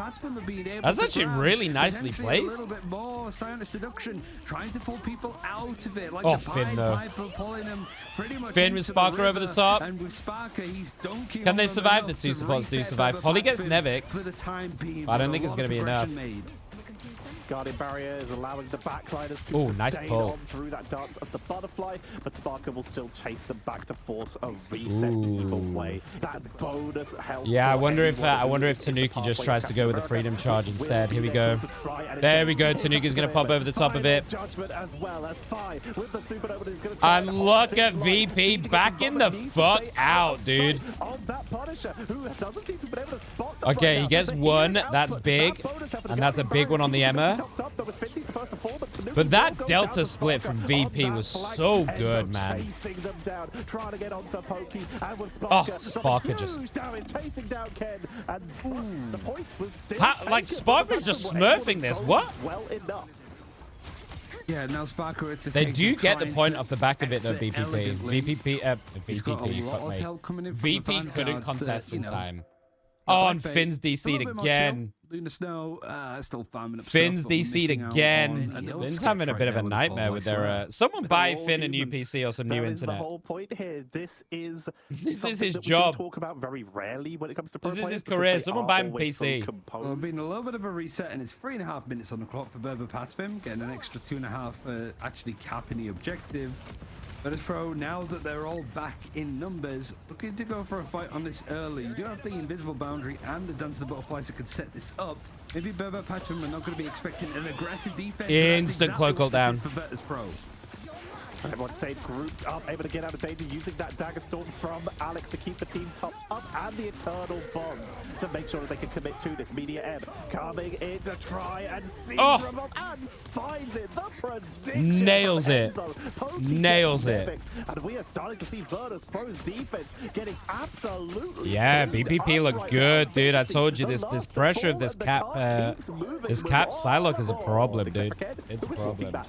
That's actually really nicely placed. A little bit more Silent Seduction, trying to pull people out of it. Like Oh, the Finn though. pulling them pretty much Finn with into the Sparker over the river. top. And with Sparker, he's dunking Can they on them survive? The enough two to supports do reset survive. Bubba Polly gets Patapim Nevix. for the time being. I don't but think a it's lot going to of be enough. progression made. Guardian Barrier is allowing the backliners to Ooh, nice sustain pull. on through that dance of the butterfly, but Sparker will still chase them back to force a reset either way. That bonus health. Yeah, I wonder if anyone Tanuki just tries to go with a freedom charge instead. Here we go. There we go. Tanuki's going to pop over the top of it. And look at VP backing the fuck out, dude. Okay, he gets one. That's big. And that's a big one on the Emma. But that Delta split from VP was so good, man. Oh, Sparker just... like, Sparker's just smurfing this. What? Yeah, now Sparker, it's a They case do of get the trying point to off the back of it, though, exit BPP. elegantly. He's got a VPP, lot fuck of me. help coming in from the VP couldn't Vanguard contest to, in you know, time. Oh, and side Finn's bait. A DC'd little bit more again. chill. Lunar Snow still farming up Finn's stuff, but DC'd missing out again. on an Finn's step having a right bit of there a with the nightmare ball, with I swear. their... Someone buy Finn a new PC or some new That is the internet. whole point here. This is This is something his that we job. do talk about very rarely when it comes to pro This is players his because career. they Someone are buy him always so PC. composed. Well, been a little bit of a reset, and it's 3.5 minutes on the clock for brbrpatapim, getting an extra 2.5 for actually capping the objective. Virtus.pro, now that they're all back in numbers, looking to go for a fight on this early. You do have the invisible boundary and the dance of the butterflies that could set this up. Maybe brbrpatapim are not going to be expecting an aggressive defense. Instant cloak ult down. For Virtus.pro. Everyone stayed grouped up, able to get out of danger using that Dagger Storm from Alex to keep the team topped up and the Eternal Bond to make sure that they can commit to this. Media M coming in to try and seize them up and finds it. The prediction Nails it. Nails it. Nevix. And we are starting to see Virtus.pro's defense getting absolutely Yeah, cleaned BBP up look right good, now. dude. I This told you is this the last pressure of ball this and the cap car keeps moving. this We're cap on. Psylocke is a problem, dude. Except for Ken, It's a who is walking problem. back.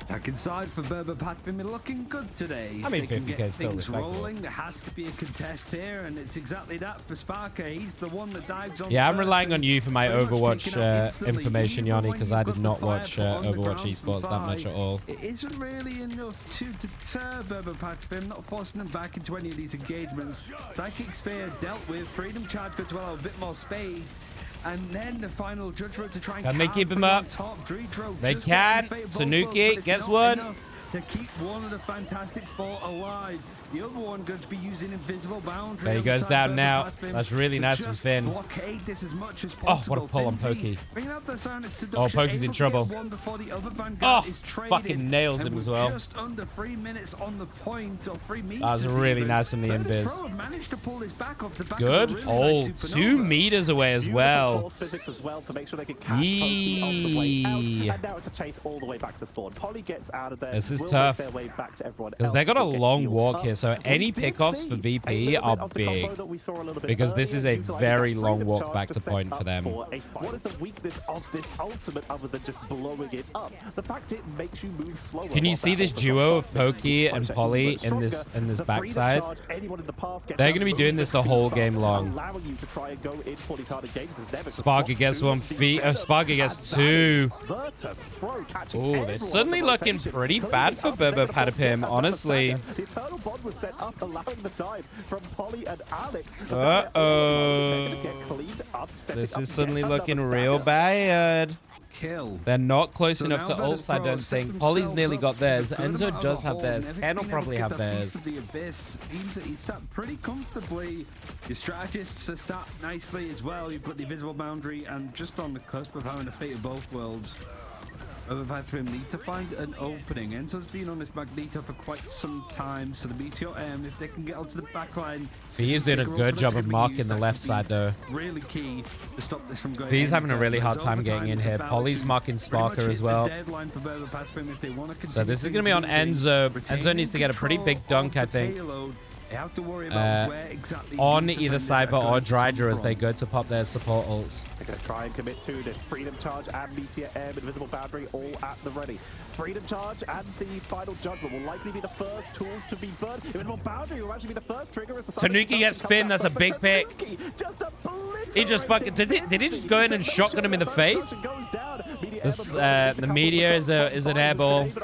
Back inside for brbrpatapim, looking good today. I mean, If they can 50K get is still things respectable. rolling, there has to be a contest here, and it's exactly that for Sparker. He's the one that dives on. Yeah, I'm first relying on and you for my pretty much Overwatch picking up instantly. information, Even Yanni, when because you've I got did the not fire watch put on the Overwatch ground from Esports that much Fire, at all. It isn't really enough to deter brbrpatapim, not forcing them back into any of these engagements. Psychic Sphere dealt with, Freedom Charge got to allow a bit more space. And then the final judgment to try and Can they calm keep him things up? on top. Dritro They just can. getting favored Tanuki both worlds, but it's gets not one. enough to keep one of the Fantastic Four alive. The other one going to be using invisible boundary. There he goes down now. That's really nice from Finn. Blockade this as much as Oh, possible. what a pull on Finsy Pokey. bringing out the Silent Seduction, Oh, Pokey's in able to trouble. get one before the other Vanguard Oh, is traded, fucking nails and him we're as well. Just under 3 minutes on the point, or 3 meters. That was really even. nice from the Virtus.pro invis. have managed to pull this back off the back Good. of a really Oh, nice 2 supernova. meters away as Beautiful well. force physics as well to make sure they can catch Pokey on the way out. Yee. And now it's a chase all the way back to spawn. Polly gets out of there. This is will tough. Make their way back to everyone Because else they got a who get long healed walk up. here, so We any did pickoffs for see VP a little are bit of the combo big. that we saw a little bit Because this earlier, is a utilizing very that long freedom walk charge back to set point for up them. for a fight. What is the weakness of this ultimate other than just blowing it up? The fact it makes you move slower. Can you while see that this ultimate duo buff of makes Pokey you and push Polly even in this stronger? in this The freedom backside? charge, anyone in the path gets They're out going to be of doing this the movement whole speed game buff, long. allowing you to try and go in for these harder games. As Nevix Sparky gets 1 feet. Sparky gets 2. Virtus.pro catching Oh, they're everyone suddenly on the looking rotation. pretty Cleaning bad for up, then, of course, brbrpatapim, get that honestly. The Eternal Bond was set up, allowing the dive from Polly and Alex. Uh-oh. They're gonna get cleaned up, setting This up is yet suddenly another looking stagger. real bad. kill. They're not close So enough to now Virtus ults, I Pro don't set think. Poly's themselves nearly up got theirs. for a good Enzo amount of does a have hole, theirs. and if Ken will being able probably to have get that piece theirs. of the abyss, he's sat pretty comfortably. Your strategists are sat nicely as well. You've got the invisible boundary and just on the cusp of having a fate of both worlds. BBP need to find an opening. Enzo's been on this Magneto for quite some time, so the Meteor M, if they can get onto the back line. He's doing a good job of marking the left side, though. Really key to stop this from going. He's having a really hard time getting in here. Poly's marking Sparker as well. So this is going to be on Enzo. Enzo needs to get a pretty big dunk, I think. Have to worry about where exactly on either Cyber or Drydra as they go to pop their support ults. They're going to try and commit to this. Freedom Charge and Meteor M, Invisible Boundary, all at the ready. Freedom Charge and the Final Judgment will likely be the first tools to be burned. Invisible Boundary will actually be the first trigger as the Tanuki gets Finn, that's a big pick. He just fucking... Did he just go in and shotgun him in the face? The Meteor is an airball.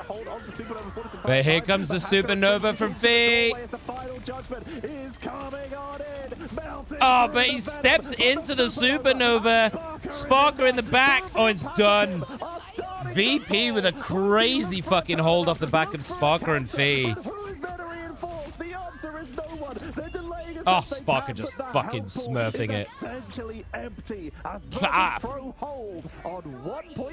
But here comes the Supernova from Fee. Oh, but he steps into the Supernova. Sparker in the back. Oh, it's done. VP with a crazy fucking hold off the back of Sparker and Fee. Oh, Sparker just fucking smurfing it.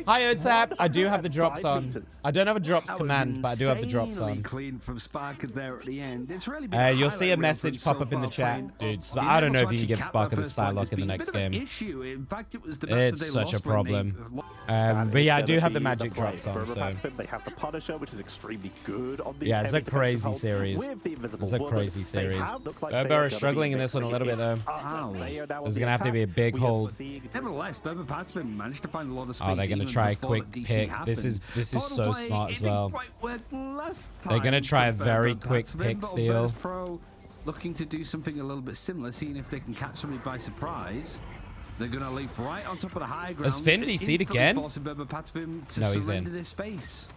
Hi, OTAP. I do have the drops on. I don't have a drops command, but I do have the drops on. Clean from Sparker there at the end. It's really you'll see a message pop up in the chat. Dude, I don't know if you can give Sparker the Psylocke in the next game. It's such a problem. But yeah, I do have the magic drops on, so... They have the Punisher, which is extremely good on these. Yeah, it's a crazy series. It's a crazy series. Berber is struggling in this one a little bit, though. There's going to have to be a big hold. Nevertheless, BBP managed to find a lot of space. Oh, they're going to try a quick pick. This is so smart as well. They're going to try a very quick pick steal. Looking to do something a little bit similar, seeing if they can catch somebody by surprise. They're going to leap right on top of the high ground. Has Finn DC'd again? No, he's in. This space.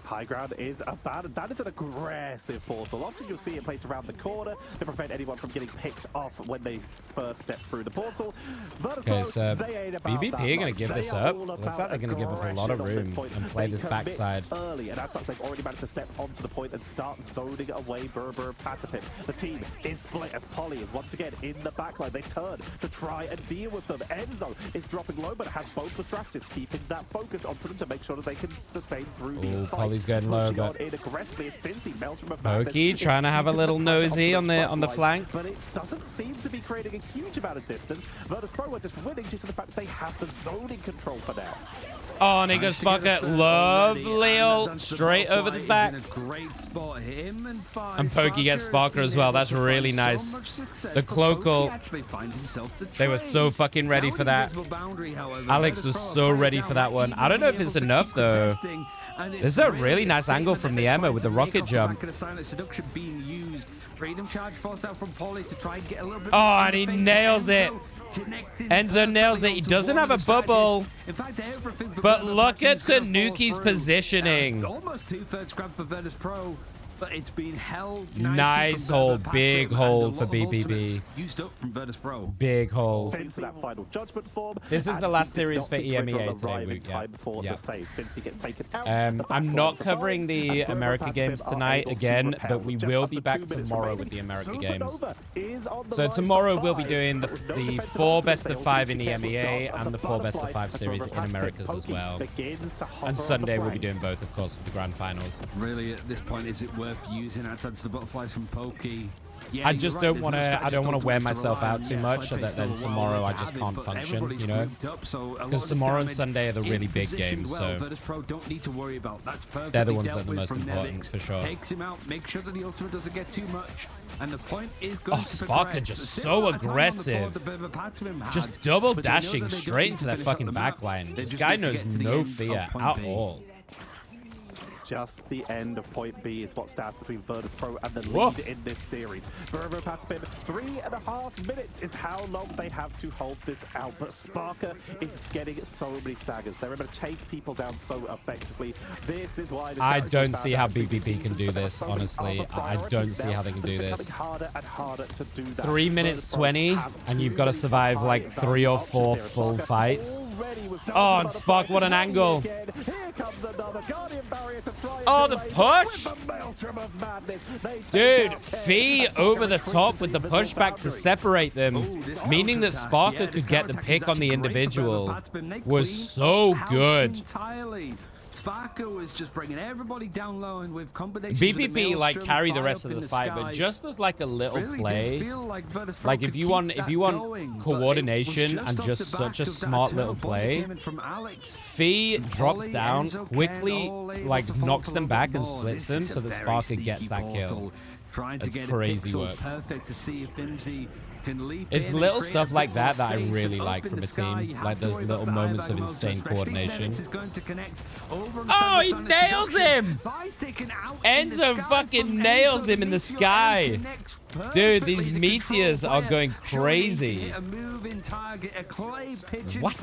High ground is abandoned. That is an aggressive portal. Often you'll see it placed around the corner to prevent anyone from getting picked off when they first step through the portal. Okay, so BBP are going to give this up. Looks like they're going to give up a lot of room and play this backside. Early, and as such, they've already managed to step onto the point and start zoning away BBP. The team is split as Poly is once again in the backline. They turn to try and deal with them. Enzo is dropping low, but has both the strategists keeping that focus onto them to make sure that they can sustain through these fights. He's going low, but Pokey trying to have a little nosy on the flank. But it doesn't seem to be creating a huge amount of distance. Virtus Pro are just winning due to the fact that they have the zoning control for now. Oh, and he goes Sparker. Lovely ult. Straight over the back. And Pokey gets Sparker as well. That's really nice. The cloak ult. They were so fucking ready for that. Alex was so ready for that one. I don't know if it's enough, though. This is a really nice angle from the Emma with the rocket jump. Oh, and he nails it. Enzo nails it. He doesn't have a bubble. But look at Tanuki's positioning. Almost 2/3 grab for Virtus Pro. But it's been held. Nice hold, big hold for BBB. Used up from Virtus Pro. Big hold. That Final Judgment form. This is the last series for EMEA today, Luke. I'm not covering the America games tonight again, but we will be back tomorrow with the America games. So tomorrow we'll be doing the 4 best of 5 in EMEA and the 4 best of 5 series in Americas as well. And Sunday we'll be doing both, of course, for the grand finals. Really, at this point, is it worth using outside the butterflies from Pokey? Yeah, I just don't want to. I don't want to wear myself out too much, so that then tomorrow I just can't function. You know, because tomorrow and Sunday are the really big games, so they're the ones that are the most important for sure. Takes him out. Make sure that the ultimate doesn't get too much. And the point is oh, Sparker just so aggressive, just double dashing straight into their fucking backline. This guy knows no fear at all. just the end of point B is what stands between Virtus Pro and the Woof. lead in this series. brbrpatapim, 3.5 minutes is how long they have to hold this out. But Sparker is getting so many staggers. They're able to chase people down so effectively. This is why I don't see how BBP can do this, honestly. I don't see how they can do this. Harder and harder to do that. 3 minutes 20, and you've got to survive like 3 or 4 full fights. Oh, and Spark, what an angle. Oh, the push. Dude, Fee over the top with the pushback to separate them, meaning that Sparker could get the pick on the individual, was so good. Sparker was just bringing everybody down low, and with combinations BBP like carry the rest of the fight, but just as like a little play, like if you want coordination and just such a smart little play, Fee drops down quickly, like knocks them back and splits them so that Sparker gets that kill. That's crazy work. It's little stuff like that that I really like from a team, like those little moments of insane coordination. Oh, he nails him! Enzo fucking nails him in the sky. Dude, these meteors are going crazy. What?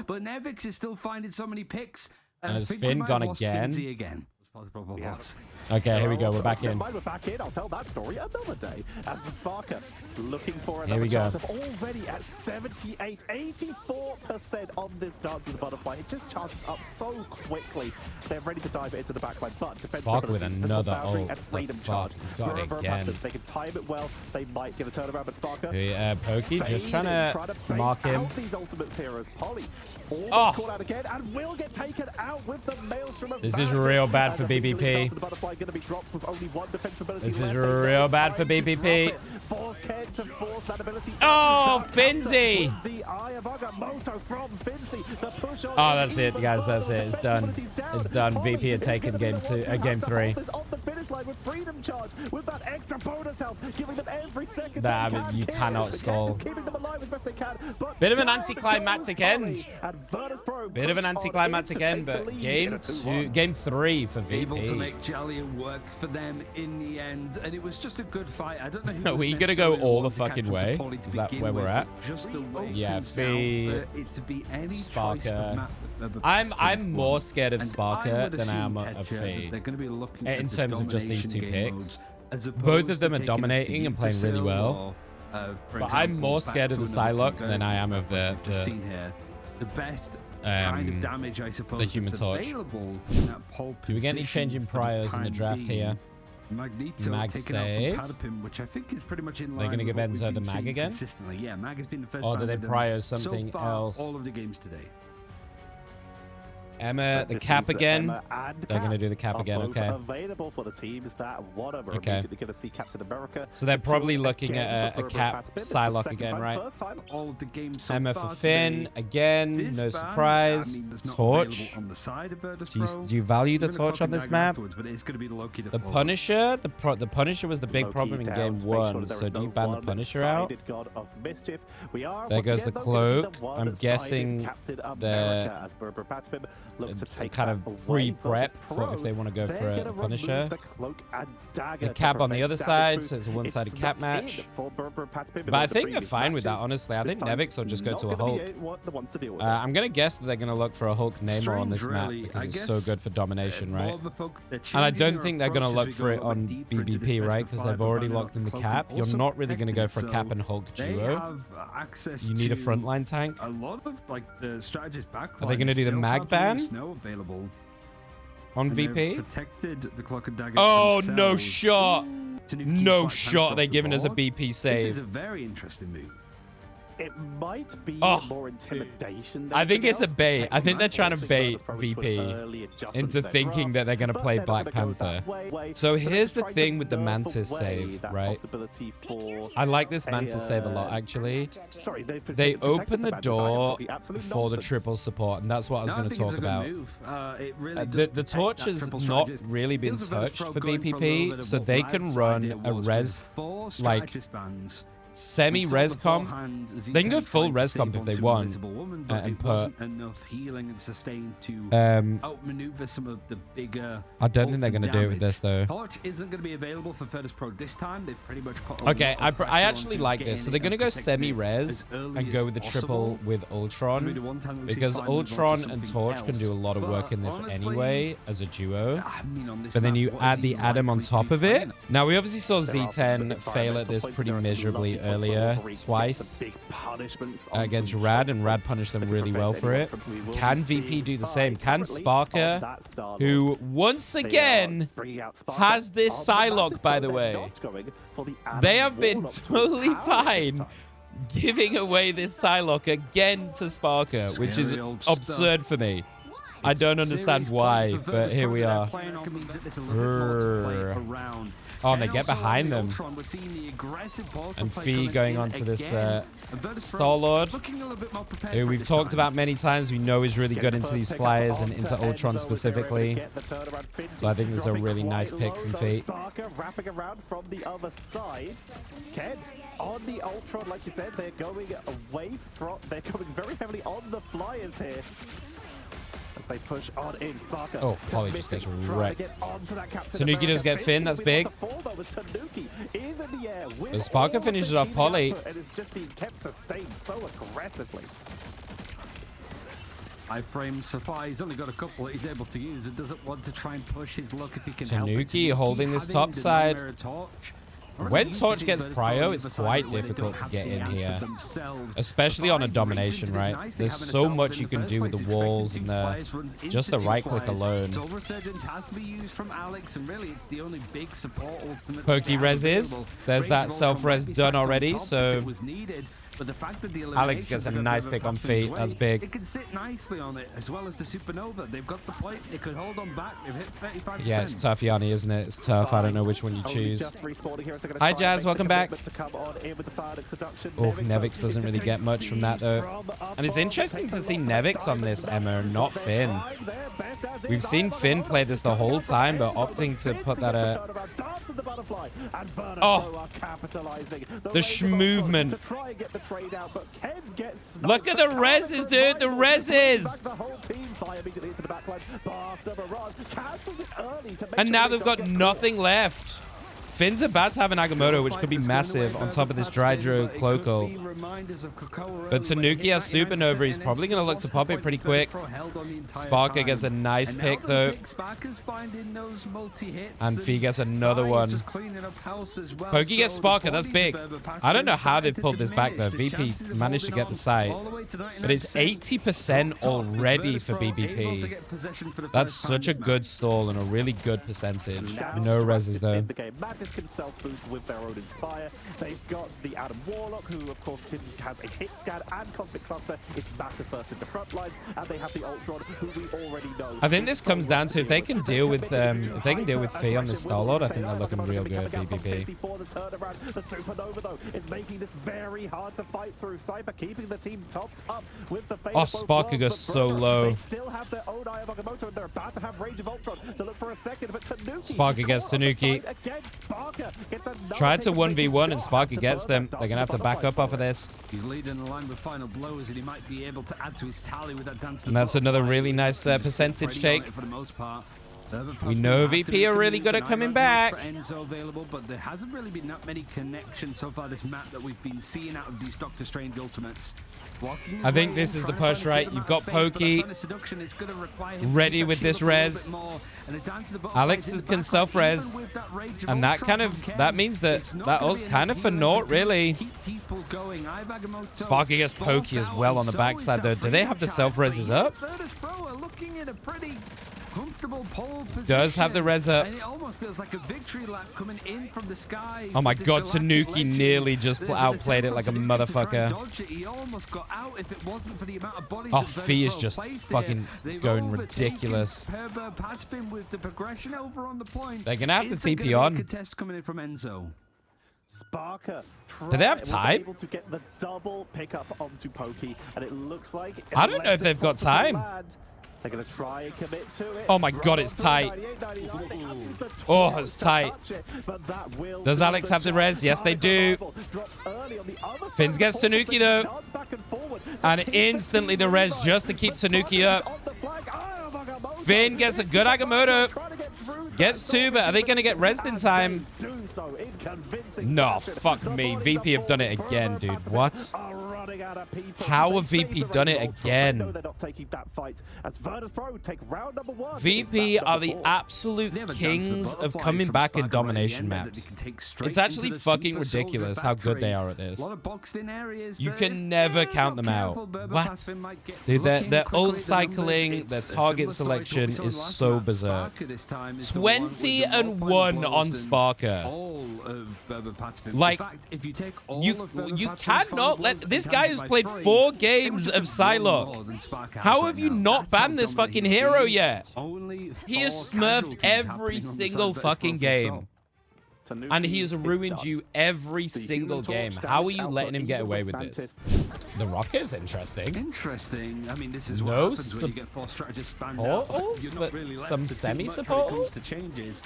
But Nevix is still finding so many picks. And has Finn gone again? Yeah. Okay, here we go. We're back in. We're back in. I'll tell that story another day. As the Sparker looking for Here we another go. chance of already at 78, 84% on this Dance of the Butterfly. It just charges up so quickly. They're ready to dive into the backline, but Sparker with another ult. The fuck? He's got it again. They can time it well. They might get a turnaround, but Sparker. Pokey just trying to mark him. These ultimates here as Polly Oh. caught out again and will get taken out with the Maelstrom of This is Madness. real bad for As I think BBP. Dance of the Butterfly gonna be dropped with only one defense ability This is left. real bad for Trying to BBP. drop it. Force Ken to force that ability. Oh, Dark Finzi. Counter with the Eye of Agamotto from Finzi to push on. Oh, that's it, even guys. That's further. it. It's done. Defense abilities down. It's done. Polly VP are is taking gonna game be two, able to game have to 3. hold this on the finish line with Freedom Charge with that extra bonus health, giving them every second. That, they I mean, can you kill. cannot The stall. Ken is keeping them alive as best they can, but Bit of an down anticlimactic goes end. Polly, and Virtus Pro Bit of an push on anticlimactic in to end, take the but lead. game 3 for Able to VP. make Jallian work for them in the end, and it was just a good fight. I don't know who Are was we gonna go necessarily all the wanting to catch fucking up to way? Polly to Is that begin where we're with, at? but just the way Yeah, it Fee, now, it to be any choice Sparker. of map, I'm more scared of and Sparker would than I am assume, of Tetra, that Fee. They're going to be looking In at the terms of just these domination two game picks. modes, as Both opposed of them to are taking us to dominating and playing really Yggdrasil well. or, for But I'm example, more back scared of to the another Psylocke than I am of convergence the- we've just seen here. The best kind of damage, I suppose, the Human that's Torch. available in that pole Do we get any position change in for the priors in the time draft being. here? Magneto Mag taken save. out from Patapim, which I think is pretty much in line. They're gonna with give what we've Enzo the been mag seeing again? Consistently, yeah. Mag has been the first. Or do ban they with them prior so something far, else? All of the games today. Emma, the This cap means that again. Emma and They're going to Cap do the cap are again, both okay. available for the teams that want them. We're Okay. immediately going to see Captain America. So they're probably secured looking again at for a brbrpatapim. cap It's the Psylocke second again, time, right? First time. All of the games so Emma far for Finn today. again. This No ban, surprise. I mean, it's not Torch. available on the side of Virtus Do you, Pro. do you value the We're gonna torch clock on and this dagger map? afterwards, but it's going to be the Loki to The follow. Punisher? The Punisher was the big Loki problem in down game to make sure 1. that there So is do you no ban the Punisher out? one-sided God of mischief. We are There once goes again, the though, gonna see cloak. the I'm one-sided guessing Captain the- America as brbrpatapim looks to take kind of that away pre-prep versus for Pro. if they want to go They're for a gonna Punisher. remove the cloak and dagger The to cap on the prevent other damage side, boost. so it's a one-sided cap snuck in match. for brbrpatapim in But I one of the think they're previous fine with that, matches. honestly. I This think time, Nevix will just go not to a gonna be Hulk. the ones to deal with it. I'm going to guess that they're going to look for a Hulk Namor on this Strange, map really. because I it's so guess, good for domination, more right? of a they're And I changing don't their think they're going to approach look as we for go it a little on bit deeper into this BBP, best right? of Because five, they've but already they're locked in the cloak cap. and You're also not really going to go for a protected, cap so and Hulk they duo. have access You need a to frontline tank. a lot of like the strategist backline. Are they gonna do the still mag have ban? Snow available. On And they've VP? protected the cloak and dagger. Oh, no themselves shot. to keep No Black shot. Panther They're off the giving us a board. BP This is a save. very interesting move. It might be Oh. more intimidation. I think it's a else. bait. I think they're Technically, trying to forcing bait Virtus Pro to an VP early adjustment into to their thinking draft, that they're going to but play they're not Black gonna go that Panther. way. So they're here's the trying to thing with the nerf Mantis away save, that right? possibility for I like this Mantis save a lot, a, actually. Sorry, They protected open the Mantis. I am door talking absolute for the nonsense. triple support, and that's what I was No, going to think it's talk a good about. move. It really The does torch protect that has triple not strategist. really been Feels as though Virtus touched Pro for going a little BPP, bit of so what they Vlad's can run idea a was res, with 4 like, strategist bans semi-res comp. They can go full res comp if they want. And put... enough healing and sustain to outmaneuver some of the bigger... I don't think they're going to do it with this, though. Torch isn't going to be available for Virtus Pro this time. They've pretty much put... Okay, I actually like this. So they're going to go semi-res and go with the triple with Ultron. Because Ultron and Torch can do a lot of work in this anyway as a duo. But then you add the Adam on top of it. Now, we obviously saw Z10 fail at this pretty miserably earlier, twice against Rad, and Rad punished them really well for it. Can VP do the same? Can Sparker, who once again has this Psylocke, by the way? They have been totally fine giving away this Psylocke again to Sparker, which is absurd for me. I don't understand why, but here we are. Oh, and they get behind them. And Fee going on to this Star-Lord, who we've talked about many times. We know is really good into these flyers and into Ultron specifically. So I think this is a really nice pick from Fee. Wrapping around from the other side. Ken on the Ultron, like you said, they're going away from... They're coming very heavily on the flyers here. As they push on in, Sparker. Oh, Polly just gets wrecked. Tanuki does get Finn, that's big. But Sparker finishes off Polly. And it's just being kept sustained so aggressively. Iframe Sapphire, he's only got a couple that he's able to use. It doesn't want to try and push his luck if he can help it. Tanuki holding this top side. When Torch gets prio, it's quite difficult to get in here. Especially on a domination, right? There's so much you can do with the walls and just the right click alone. Pokey res is. There's that self-res done already, so... But the fact that the Alex gets a nice pick on feet. That's big. It can sit nicely on it, as well as the Supernova. They've got the plate. They could hold on back. They've hit 35%. Yeah, it's tough, Yanni, isn't it? It's tough. I don't know which one you choose. Hi, Jazz. Welcome back. Oh, Nevix doesn't really get much from that, though. And it's interesting to see Nevix on this, Emma, not Finn. We've seen Finn play this the whole time, but opting to put that... Oh! The sh-movement. Look at the reses, dude. The reses. And now they've got nothing left. Finn's about to have an Agamotto, which could be massive on top of this Drydro Cloacal. But Tanuki has Supernova. He's probably going to look to pop it pretty quick. Sparker gets a nice pick, though. And Fee gets another one. Pokey gets Sparker. That's big. I don't know how they've pulled this back, though. VP managed to get the site. But it's 80% already for BBP. That's such a good stall and a really good percentage. No reses, though. Can self-boost with their own Inspire. They've got the Adam Warlock, who of course has a hit scan and Cosmic Cluster. It's massive burst into front lines, and they have the Ultron, who we already know. I think this comes down to if they can deal with Fee on this Star-Lord, I think they're looking real good, BBP. The Supernova though is making this very hard to fight through. Cyber keeping the team topped up with the Oh, Sparker goes so low. They still have their own Eye of Agamotto, and they're about to have range of Ultron to look for a second, but Tanuki Sparker gets Tanuki. Tried to 1v1 and Sparker gets them. They're going to have to back up off of this. He's leading the line with final blows, and he might be able to add to his tally with that dance. And that's another really nice percentage take. For the most part. We know VP are really good at coming back. Available, but there hasn't really been that many connections so far this map that we've been seeing out of these Doctor Strange ultimates. I think this is the push, right? You've got Pokey ready with this res. Alex can self-res. And that means that ult's kind of for naught, really. Sparky gets Pokey as well on the backside, though. Do they have the self-reses up? Comfortable pole position. Does have the res up. And it almost feels like a victory lap coming in from the sky. Oh my god, Tanuki nearly just outplayed it like a motherfucker. He almost got out if it wasn't for the amount of bodies. Oh, Fee is just fucking going ridiculous. With the progression over on the point. They're gonna have to TP on. Contest coming in from Enzo. Sparker do they have time? able to get the double pickup onto Pokey, and it looks like I don't know if they've got time. They're going to try and commit to it. Oh my god, it's tight. Oh, it's tight. Does Alex have the res? Yes, they do. Finns gets Tanuki though. And instantly the res just to keep Tanuki up. Finn gets a good Agamotto. Gets 2, but are they going to get resed in time? No, fuck me. VP have done it again, dude. What? How have VP done it again? VP are the absolute kings of coming back in domination maps. It's actually fucking ridiculous how good they are at this. You can never count them out. What? Dude, their ult cycling, their target selection is so berserk. 20-1 on Sparker. Like, you cannot let... This guy has played 4 games of Psylocke. How have you not banned this fucking hero yet? He has smurfed every single fucking game. And he has ruined you every single game. How are you letting him get away with this? The Rocket is interesting. Interesting. I mean, this is what No happens when you get 4 strategists spammed support out. ults, You're but not really left some to see semi-support much when it comes ults? to changes.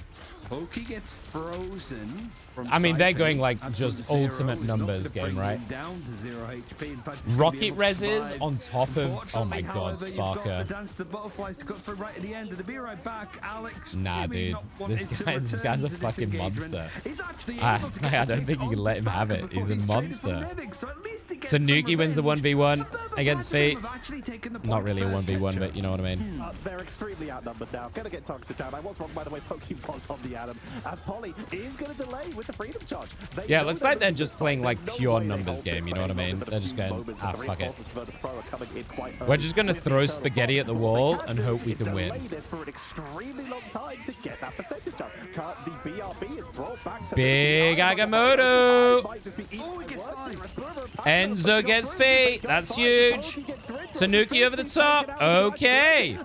Pokey gets frozen. I mean, they're going like just ultimate numbers game, right? Down to 0 HP. In fact, it's gonna be Rocket able to reses survive. on top of... Oh my Unfortunately, god, however, you've got Sparker. the dance the butterflies to cut through right at the end. And to be right back, Alex. Nah, maybe dude. not This wanting to guy's a return to this fucking engagement. monster. He's actually I able to get the don't pick think you can onto let him have Sparker it. before He's a traded from monster. Medic, so at least he gets Tanuki some wins the revenge. 1v1 But against BBP Fate. have actually taken the Not point really a first, 1v1, Ketchup. but you know what I mean. They're extremely outnumbered now. Going to get targeted down. I was wrong, by the way. Pokey was on the Adam. As Polly is going to delay with the freedom charge. Yeah, it looks like they're just playing like pure numbers game, you know what I mean? They're just going, ah, fuck it. We're just going to throw spaghetti at the wall and hope we can win. Big Agamotto. Enzo gets Fate. That's huge. Tanuki over the top. Okay.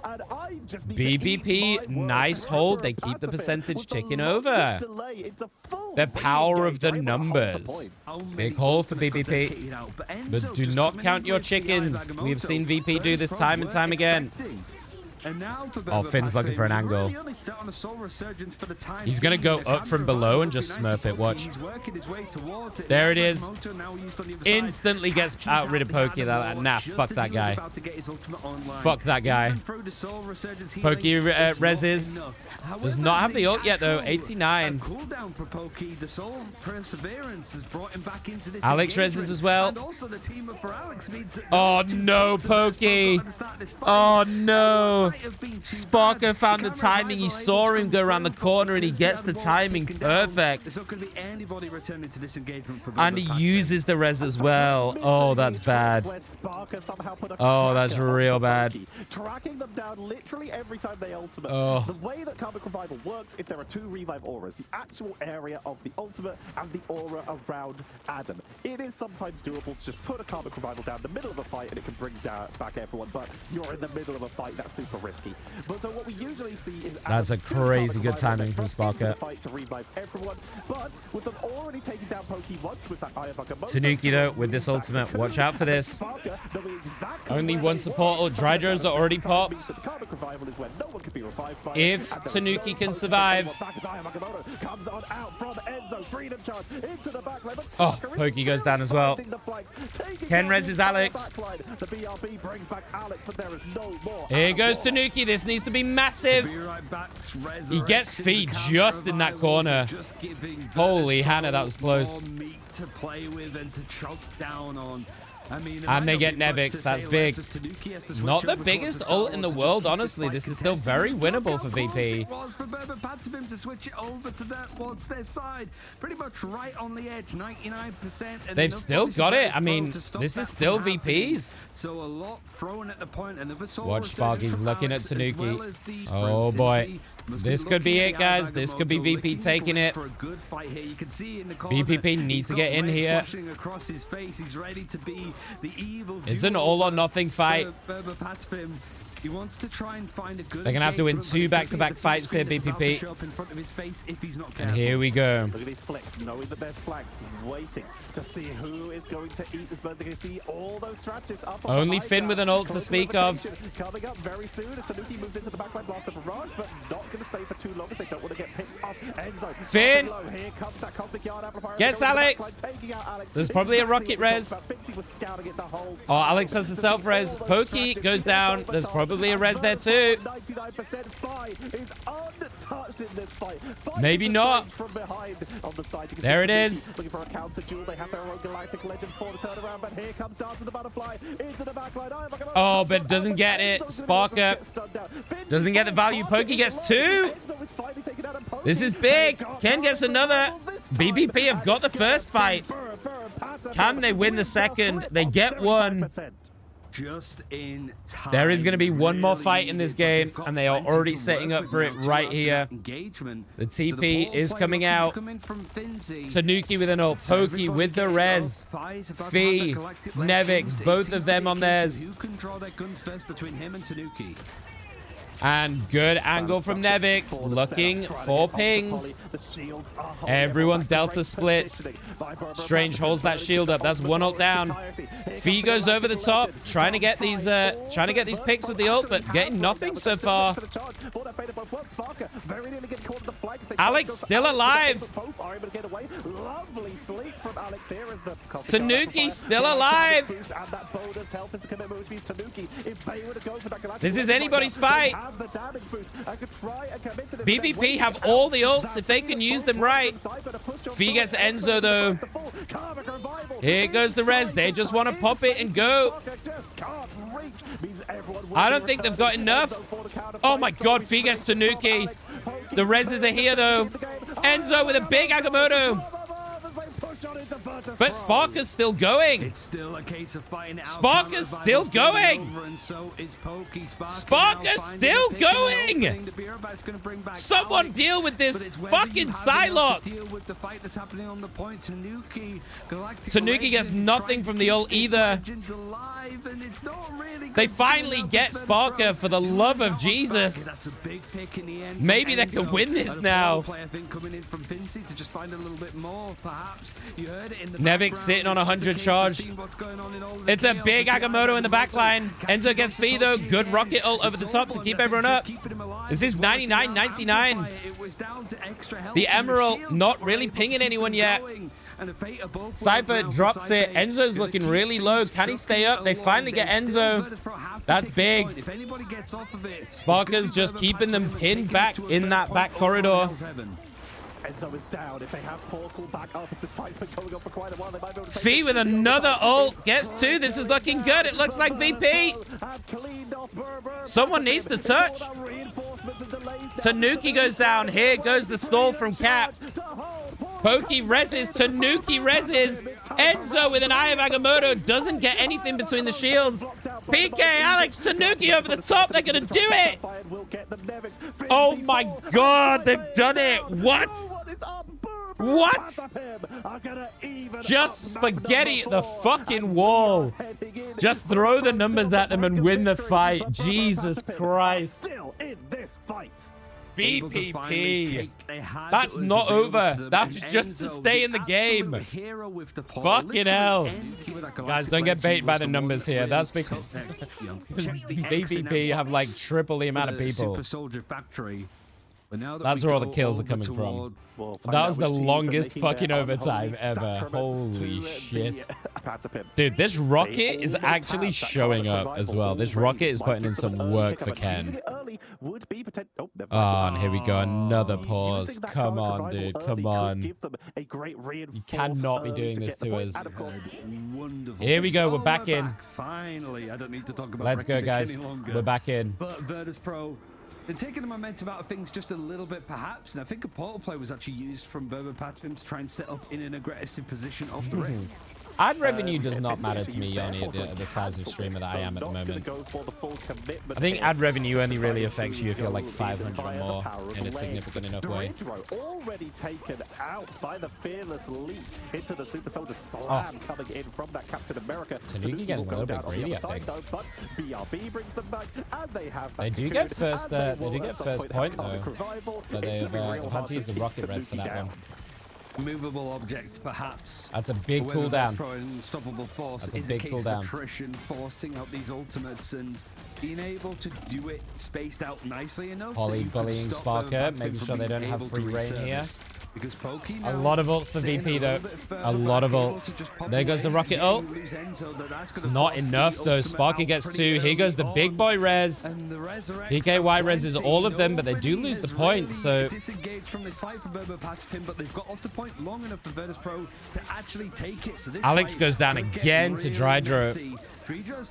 BBP, nice hold. They keep the percentage ticking over. The power of the numbers. Big haul for BBP. But do not count your chickens. We have seen VP do this time and time again. Oh, Finn's looking for an angle. He's going to go up from below and just smurf it. Watch. There it is. Instantly gets out rid of Pokey. Nah, fuck that guy. Fuck that guy. Pokey reses. Does not have the ult yet, though. 89. Alex reses as well. Oh, no, Pokey. Oh, no. Sparker found the timing. He saw him go around the corner and he gets the timing perfect. And he uses the res as well. Oh, that's bad. Oh, that's real bad. Tracking them down literally every time they ultimate. Oh. The way that Karmic Revival works is there are 2 revive auras. The actual area of the ultimate and the aura around Adam. It is sometimes doable to just put a Karmic Revival down in the middle of a fight and it can bring back everyone, but you're in the middle of a fight. That's super risky. But so what we usually see is that's a crazy good timing from Sparker. Fight to revive everyone, but with them already taking down Pokey once with that Eye of Agamotto. Tanuki, though, with this ultimate, watch out for this. Only one support ult. Dryjars are already popped. If Tanuki can survive. Oh, Pokey goes down as well. Ken reses Alex. Here goes Tanuki. This needs to be massive. He gets feed just in that corner. Holy Hannah, that was close. And they get Nevix. That's big. Not the biggest ult in the world, honestly. This is still very winnable for VP. They've still got it. I mean, this is still VP's. Watch Sparky's looking at Tanuki. Oh, boy. This could be it, guys. This could be VP taking it. BPP need to get in here. It's an all or nothing fight. He wants to try and find a good. They're gonna have to win 2 back-to-back fights here, BBP. And here we go. Look at these flicks, knowing that there's flags, waiting to see who is going to eat this bird. They can see all those strategists up on Only the high Finn with an ground. ult to speak of. Coming up very soon as Tanuki moves into the backline blast of Barrage, but not going to stay for too long as they don't want to get picked off. Enzo. Finn. Here comes that Cosmic Yard Amplifier. Gets Alex. There's probably a rocket res. Oh, Alex has a self-res. Pokey goes down. There's probably a res there too. 99% Fi is untouched in this fight. Maybe not. From behind on the side. There it is. Looking for a counter duel. They have their own Galactic Legend for the turnaround, but here comes Dance of the Butterfly into the backline. Oh, but doesn't get it. Sparker doesn't get the value. Pokey gets 2. This is big. Ken gets another. BBP have got the first fight. Can they win the second? They get 1. Just in time. There is going to be one more fight in this game, and they are already setting up for it right here. The TP is coming out. Tanuki with an ult. Pokey with the res. Fee, Nevix, both of them on theirs. Who can draw their guns first between him and Tanuki? And good angle from Nevix, looking for pings. Everyone Delta splits. Strange holds that shield up. That's 1 ult down. Fee goes over the top, trying to get these picks with the ult, but getting nothing so far. Alex still alive. Tanuki still alive. This is anybody's fight. BBP have all the ults if they can use them right. Fee gets Enzo though. Here goes the res. They just want to pop it and go. I don't think they've got enough. Oh my god, Fee gets Tanuki. The reses are here though. Enzo with a big Agamotto. But Sparker's still going. It's still a case of fighting out. Sparker's still going. Sparker's still going. Someone deal with this fucking Psylocke. Tanuki gets nothing from the ult either. They finally get Sparker, for the love of Jesus. Maybe they can win this now. Nevix sitting on 100 charge. It's a big Agamotto in the backline. Enzo gets Fee though. Good rocket ult over the top to keep everyone up. This is 99-99. The Emerald not really pinging anyone yet. Cypher drops it. Enzo's looking really low. Can he stay up? They finally get Enzo. That's big. Sparker's just keeping them pinned back in that back corridor. Enzo is down. If they have portal back up, this fight's been going on for quite a while. They might be able to Fee with another ult gets 2. This is looking good. It looks like VP. Someone needs to touch. Tanuki goes down. Here goes the stall from Cap. Pokey reses. Tanuki reses. Enzo with an Eye of Agamotto doesn't get anything between the shields. PK, Alex, Tanuki over the top. They're going to do it. Oh my god, they've done it. What? What? Just spaghetti at the fucking wall. Just throw the numbers at them and win the fight. Jesus Christ. Still in this fight. BBP. That's not over. That's just to stay in the game. Fucking hell. Guys, don't get baited by the numbers here. That's because BBP have like triple the amount of people. That's where all the kills are coming from. That was the longest fucking overtime ever. Holy shit. Dude, this rocket is actually showing up as well. This rocket is putting in some work for Ken. Oh, and here we go. Another pause. Come on, dude. Come on. You cannot be doing this to us. Here we go. We're back in. Finally, I don't need to talk about. Let's go, guys. We're back in. But Virtus Pro, they're taking the momentum out of things just a little bit, perhaps. And I think a portal play was actually used from BBP to try and set up in an aggressive position off the ring. Ad revenue does not matter to me, Yoni, at the size of streamer that I am at the moment. I think ad revenue only really affects you if you're like 500 or more in a significant enough way. Already taken out by the fearless leap into the Super Soldier Slam coming in from that Captain America. Tanuki getting a little bit greedy, I think. But BRB brings them back, and they have that. They do get first point though, but they've had to use the rocket res for that one. Movable object, perhaps. That's a big cooldown. Unstoppable force. That's a big cooldown. Attrition, forcing out these ultimates and being able to do it spaced out nicely enough. Holly bullying Sparker, making sure they don't have free reign here. Because Pokey a lot of ults for VP though. A lot of ults. There goes the rocket ult. It's not enough though. Sparky gets 2. Here goes the big boy res. PKY reses all of them, but they do lose the point. So disengaged from this fight for brbrpatapim, but they've got off the point long enough for Virtus.pro to actually take it. So this Alex goes down again to Drydro.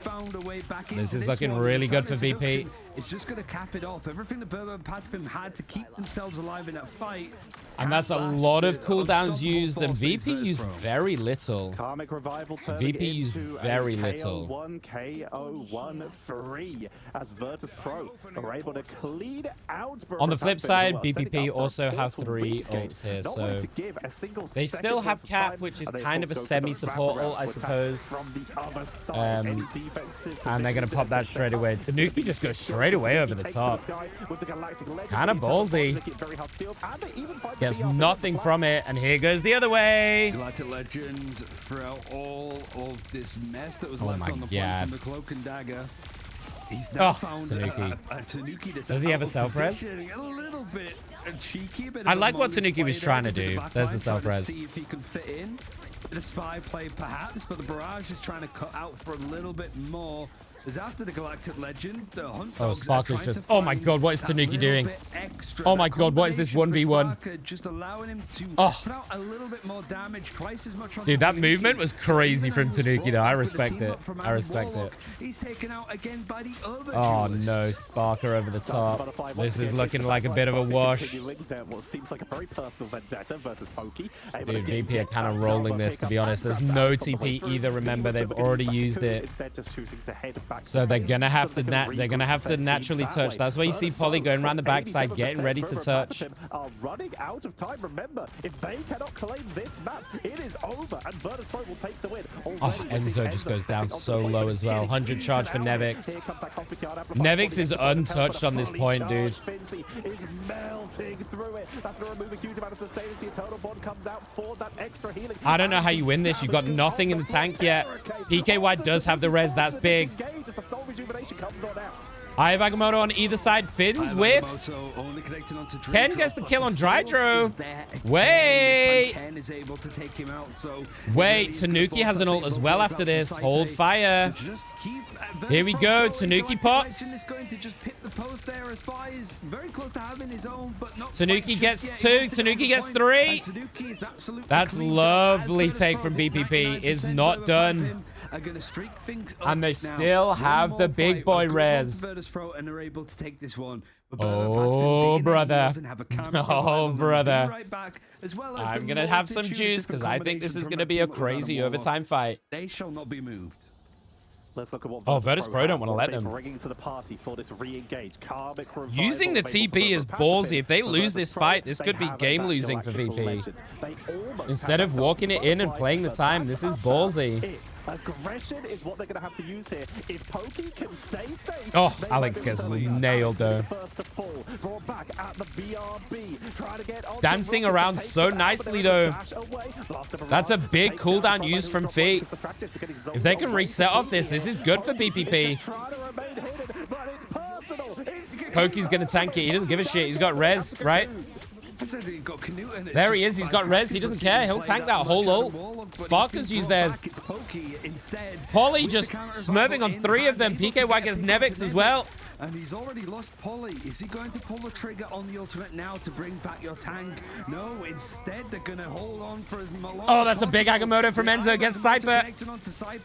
Found a way back this is looking really good for VP. It's just going to cap it off. Everything that brbrpatapim had to keep themselves alive in that fight. And that's a lot of cooldowns used, and VP used very little. Karmic Revival VP used very little. KO1 as Virtus.pro are able to clean out. On the flip side, BBP also have 3 ults here, so they still have cap, which is kind of a semi-support ult, I suppose. And they're going to pop that straight away. Tanuki just goes straight away over the top. Kind of ballsy. Gets nothing from it, and here goes the other way. Galactic Legend throughout all of this mess that was left on the point from the Cloak and Dagger. He's now found Tanuki. Tanuki Does he have a self-res? A little bit cheeky, but I like what Tanuki was trying to do. There's the self-res. See if he can fit in. The spy play perhaps, but the barrage is trying to cut out for a little bit more. Is after the Galactic Legend, the Hunt Dogs Sparker's just... Oh my god, what is Tanuki doing? Oh my god, what is this 1v1? Just allowing him to put out a little bit more damage, twice as much. Dude, that movement was crazy from Tanuki though. I respect it. I respect it. He's taken out again by the other oh no, Sparker over the top. This is looking like a bit of a wash. What seems like a very personal vendetta versus Pokey. Dude, VP are kind of rolling this, to be honest. There's no TP either. Remember, they've already used it. Instead, just choosing to head back. So they're gonna have to naturally touch. That's why you see Polly going around the backside, getting ready to touch. Are running out of time. Remember, if they cannot claim this map, it is over, and Virtus.pro will take the win. Oh, Enzo just goes down so low as well. 100 charge for Nevix. Nevix is untouched on this point, dude. Is melting through it. That's going to remove a huge amount of sustainability. A total bond comes out for that extra healing. I don't know how you win this. You've got nothing in the tank yet. PKY does have the res. That's big. I have Agamotto on either side. Fins whiffs. Ken gets the kill on Drydro. Wait. Wait, Tanuki has an ult as well after this. Hold fire. Here we go. Tanuki pops. Tanuki gets 2. Tanuki gets 3. That's lovely take from BBP. Is not done. And they still have the big boy res. Oh, brother. Oh, brother. I'm going to have some juice because I think this is going to be a crazy overtime fight. They shall not be moved. Let's look at what Virtus.pro don't want to let them. To the party for this re-engage. Using the TP is ballsy. If they lose this fight, this could be game losing for VP. Instead of walking it in and playing the time, this is ballsy. Aggression is what they're going to have to use here. If Pokey can stay safe. Oh, Alex gets nailed though. Dancing around so nicely though. That's a big cooldown used from Feet. If they can reset off this is good for BBP. Pokey's going to tank it. He doesn't give a shit. He's got res, right? There he is. He's got res. He doesn't care. He'll tank that whole ult. Sparkers use theirs. Polly just smurfing on 3 of them. PKY gets Nevix as well. And he's already lost Polly. Is he going to pull the trigger on the ultimate now to bring back your tank? No, instead they're going to hold on for as long. Oh, that's a big Agamotto from Enzo against Cypher.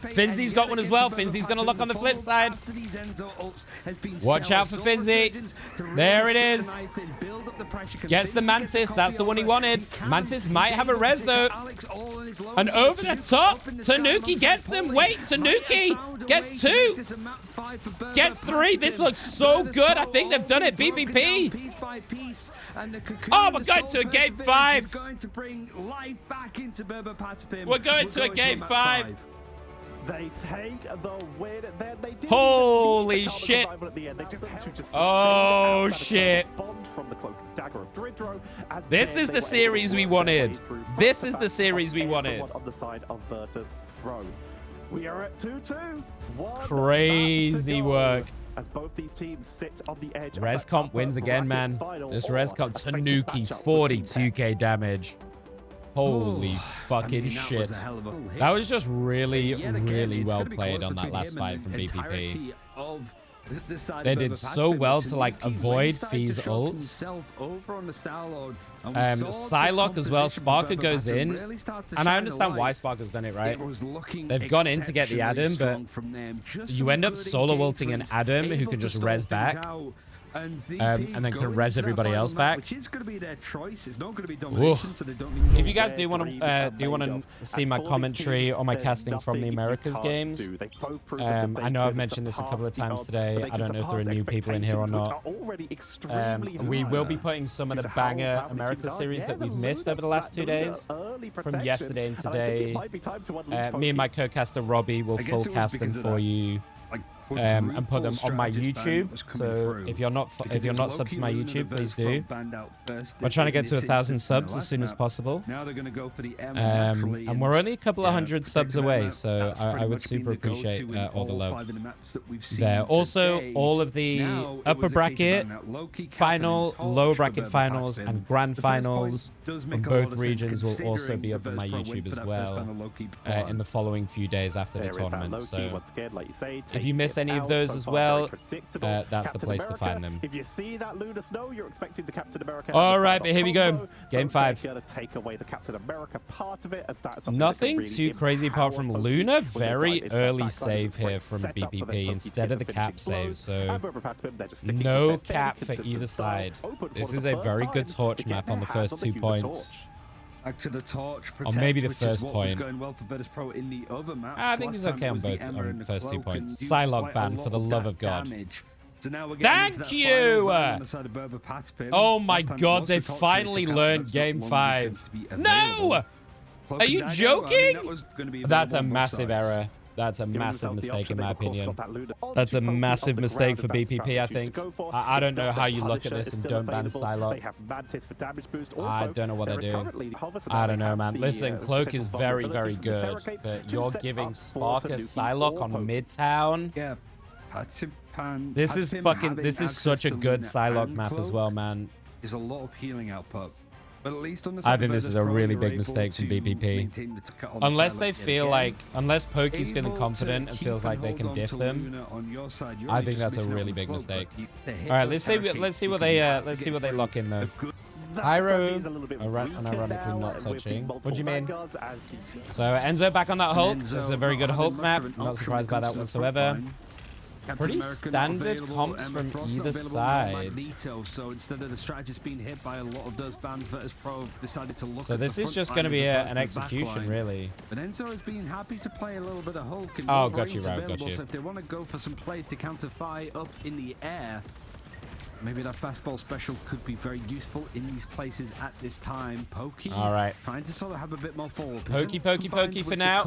Finzy's got one as well. Finzy's going to look on the flip side. Watch out for Finzy. There it is. Gets the Mantis. That's the one he wanted. Mantis might have a res, though. And over the top, Tanuki gets them. Wait, Tanuki gets 2. Gets 3. This looks so good. I think they've done it. BBP. Oh, we're going to a game 5. We're going to a game 5. They take the win. Then they did. Holy shit. Oh shit. This is the series we wanted. This is the series we wanted. On the side of Virtus Pro. We are at 2-2. Crazy work. As both these teams sit on the edge. Rescomp wins again, man. This Rescomp Tanuki 42k damage. Holy fucking shit. That was just really, really well played on that last fight from BBP. They did so well to like avoid Fee's ults. Psylocke as well. Sparker goes in. And I understand why Sparker's done it, right? They've gone in to get the Adam, but you end up solo ulting an Adam who can just res back. And then can res everybody else back. Which is going to be their choice. It's not going to be domination, so they don't need. If you guys do want to see my commentary on my casting from the Americas games, I know I've mentioned this a couple of times today. I don't know if there are new people in here or not. We will be putting some of the banger America series that we've missed over the last 2 days from yesterday and today. Me and my co-caster Robbie will full cast them for you. And put them on my YouTube. So if you're not subbed to my YouTube, please do. We're trying to get to 1,000 subs as soon as possible. And we're only a couple of hundred subs away, so I would super appreciate all the love there. Also, all of the upper bracket final, lower bracket finals, and grand finals from both regions will also be up on my YouTube as well in the following few days after the tournament. So if you miss any of those as well, that's the place to find them. If you see that Luna Snow, you're expecting the Captain America. All right, but here we go. Game 5. Take away the Captain America part of it, as that's nothing too crazy apart from Luna. Very early save here from BBP instead of the cap save. So no cap for either side. This is a very good torch map on the first 2 points. Back to the torch, or maybe the first point. Going well for Virtus Pro in the other maps. I think he's okay on both on the first 2 points. Psylocke ban, for the love of God. So now we're thank you! Oh my God, they finally learned Game 5. No! Are you joking? That's a massive error. That's a massive mistake in my opinion. That's a massive mistake for BPP, I think. I don't know how you look at this and don't ban Psylocke. I don't know what they're doing. I don't know, man. Listen, Cloak is very, very good, but you're giving Sparker Psylocke on Midtown? Yeah. This is such a good Psylocke map as well, man. There's a lot of healing output. But at least on the I think this is a really big mistake from BBP. Unless they feel like, unless Pokey's feeling confident and feels like they can diff them, I think that's a really big mistake. All right, let's see what they lock in though. Pyro, unironically not touching. What do you mean? So Enzo back on that Hulk. This is a very good Hulk map. Not surprised by that whatsoever. Pretty standard comps from either side. So instead of the strategist being hit by a lot of those bans, Virtus Pro decided to look. So this is just going to be an execution, really. But Enzo has been happy to play a little bit of Hulk. Oh, got you, Rob. Got you. So if they want to go for some plays to counter fire up in the air, maybe that fastball special could be very useful in these places at this time. Pokey, all right, trying to sort of have a bit more forward. Pokey for now.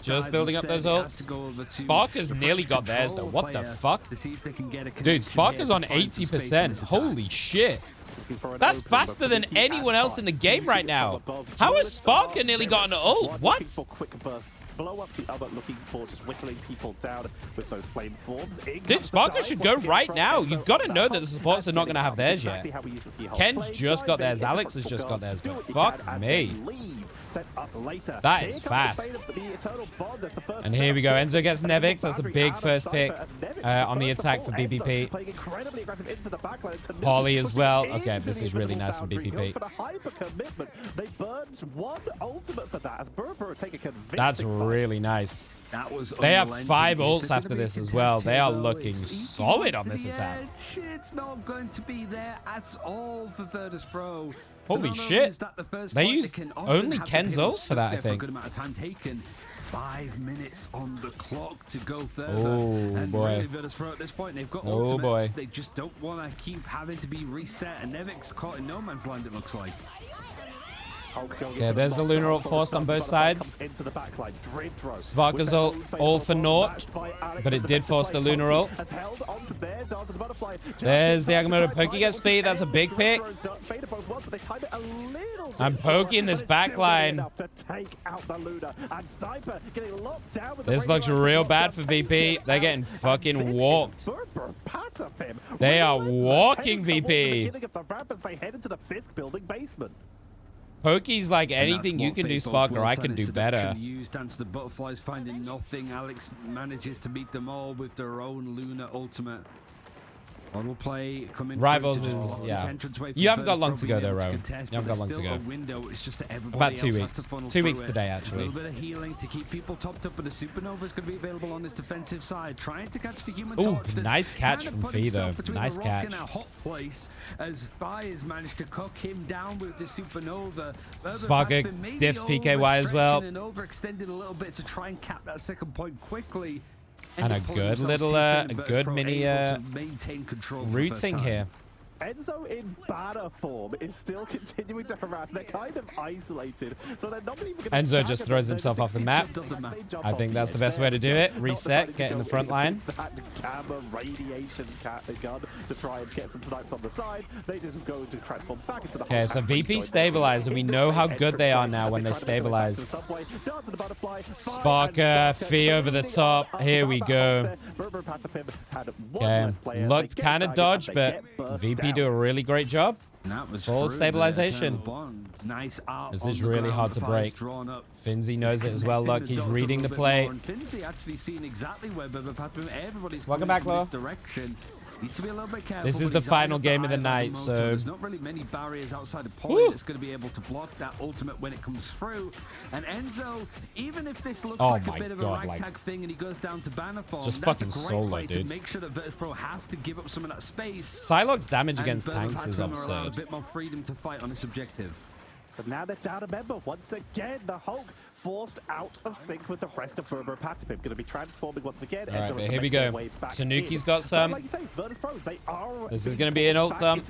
Just building up those ults. Sparker's nearly got theirs though. What the fuck? Dude, Sparker's on 80%. Holy shit. That's faster than anyone else in the game right now. How has Sparker nearly gotten an ult? What? Blow up the other, looking for just whittling people down with those flame forms. Dude, Sparker should go right now. You've got to know that the supports are not going to have theirs yet. Ken's just got theirs. Alex has just got theirs. But fuck me. set up later. That is fast. And here we go. Enzo gets Nevix. That's a big first pick on the attack for BBP. Holy as well. Okay, this is really nice from BBP. They burned one ultimate for that as BBP take a convincing That's really nice. That was They have unrelenting. 5 Is ults there after gonna be a this as well. contest They here, are though? looking It's solid on to this the attack. edge. It's not going to be there at all for Virtus Pro. So Holy not only shit. is that the first They point, used can often only have the Ken's payload ult for that, I stuck there think. For a good amount of time taken. 5 minutes on the clock to go further. Oh, and boy. really, Virtus Pro at this point, they've got Oh, ultimates. boy. They just don't want to keep having to be reset. And Nevix caught in no man's land, it looks like. Okay, there's the Lunar ult forced on both sides. Sparker's ult all for naught, but it did force the Lunar ult. There's the Agamotto. Pokey gets feet. That's a big pick. I'm poking this backline. This looks real bad for VP. They're getting fucking walked. They are walking VP. Pokey's like anything you can do, Sparker, I can do better. Dance the butterflies, finding nothing. Alex manages to beat them all with their own Luna ultimate. Model play coming. Rivals is, yeah. You haven't got long to go though, Ro. You haven't got long to go. It's just that About 2 else weeks. has to funnel 2 weeks through it. today, A actually. little bit of healing to keep people topped up, but a supernova is going to be available on this defensive side, trying to catch the human Ooh, torch. that's nice catch kind of from put Fee, himself though. between Nice a rock and catch. a hot place as Fires managed to cook him down with the supernova. Sparker diffs PKY as well. And overextended a little bit to try and cap that second point quickly. And a good little, a good mini routing here. Enzo in banner form is still continuing to harass. They're kind of isolated, so they're not even going to Enzo just throws himself off the map. I think that's the best way to do it. Reset, get in the front line. That gamma radiation gun to try and get some snipes on the side. They just go to transform back into the. Okay, so VP stabilize, and we know how good they are now when they stabilize. Sparker, Fee over the top. Here we go. Okay, looked kind of dodged, but VP do a really great job. Full stabilization. Nice this is really hard to break. Finzi knows it as well. Look, he's reading the play. Finzi actually seeing exactly where BBP, everybody's Welcome back, Law. direction. Needs to be a little bit careful. This is the final game of the night, so there's not really many barriers outside of Polly that's going to be able to block that ultimate when it comes through. And Enzo, even if this looks like a bit of a ragtag thing and he goes down to banner form, just that's fucking a great solo, way dude. to make sure that Virtus Pro have to give up some of that space. Psylocke's damage against And tanks is BBP are allowed absurd. a bit more freedom to fight on this objective. But now they're down a member. Once again, the Hulk forced out of sync with the rest of brbrpatapim. Going to be transforming once again. All right, but here we go. Tanuki's got some. Like you say, Virtus Pro, they are This is going to be an ult dump.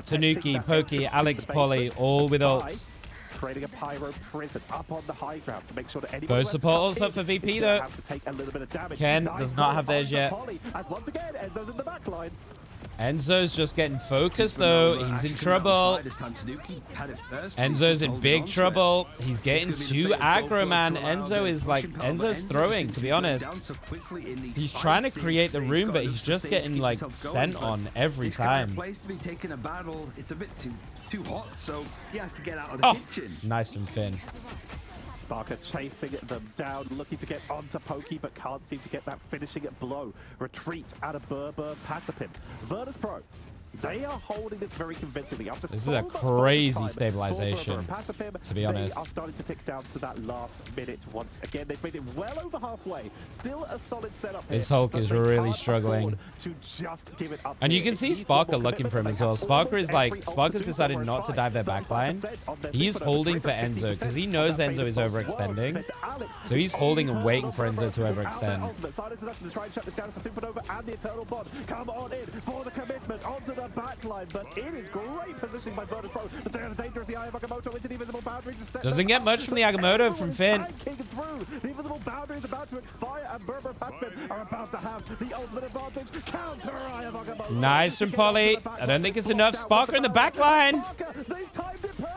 Tanuki, Pokey, Alex, Polly, all with ults. Creating a pyro prison up on the high ground to make sure that anyone Both support ults up for VP though. Ken does not have theirs yet. Once again, Enzo's in the back line. Enzo's just getting focused though. He's in trouble. Enzo's in big trouble. He's getting too aggro, man. Enzo is like, Enzo's throwing, to be honest. He's trying to create the room, but he's just getting like sent on every time. Place to be taking a battle. It's a bit too hot, so he has to get out of the kitchen. Nice from Finn. Sparker chasing them down, looking to get onto Pokey, but can't seem to get that finishing blow. Retreat out of brbrpatapim. Virtus Pro, they are holding this very convincingly. After this is a crazy stabilization, to be honest. They are starting to tick down to that last minute once again. They've made it well over halfway. Still a solid setup. This Hulk is really struggling. To just give it up and you can see Sparker looking for him as well. Sparker is like, Sparker's decided not to dive their backline. He's holding for Enzo because he knows Enzo is overextending. So he's holding and waiting for Enzo to overextend. The back line, but it is great positioning by Virtus Pro. But they're in danger of the Eye of Agamotto into the invisible boundary. Doesn't get much from the Agamotto from Finn. The invisible boundary is about to expire, and brbrpatapim are about to have the ultimate advantage. Counter Eye of Agamotto. Nice from Polly. I don't think it's enough. Sparker in the back line.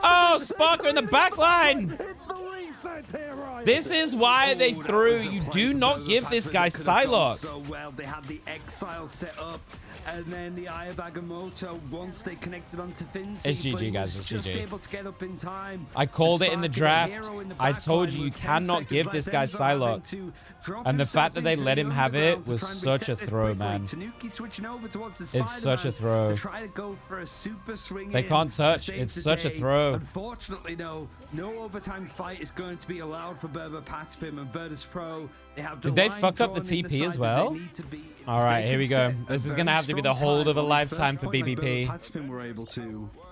Oh, Sparker in the back line. It's the reset here, This is why they threw. You do not give this guy Psylocke. So well, they had the Exile set up, and then the Eye of Agamotto once they connected onto Finzi. It's GG, guys. It's just GG. able to get up in time. I called it in the draft. I told you cannot give this guy Psylocke. And the fact that they let him have it was such a throw, man. It's such a throw. They can't touch. It's such a throw. Unfortunately, no overtime fight is going to be allowed for brbrpatapim and Virtus Pro. Did they fuck up the TP as well? All right, here we go. This is going to have to be the hold of a lifetime for BBP.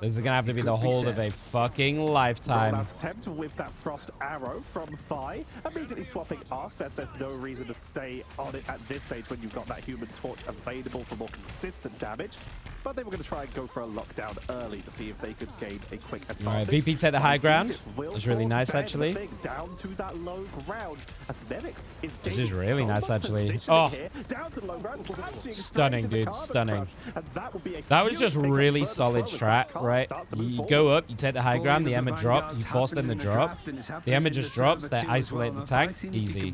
This is going to have to be the hold of a fucking lifetime. Attempt with that frost arrow from Fi, immediately swapping off. There's no reason to stay on it at this stage when you've got that human torch available for more consistent damage. But they were going to try and go for a lockdown early to see if they could gain a quick advantage. All right, VP take the high ground. That's really nice, actually. Down to that low ground as Nemix is this is really nice, actually. Oh, stunning, dude, stunning. That was just really solid strat, right? You go up, you take the high ground, the Emma drops, you force them to drop. The Emma just drops, they isolate the tank. Easy.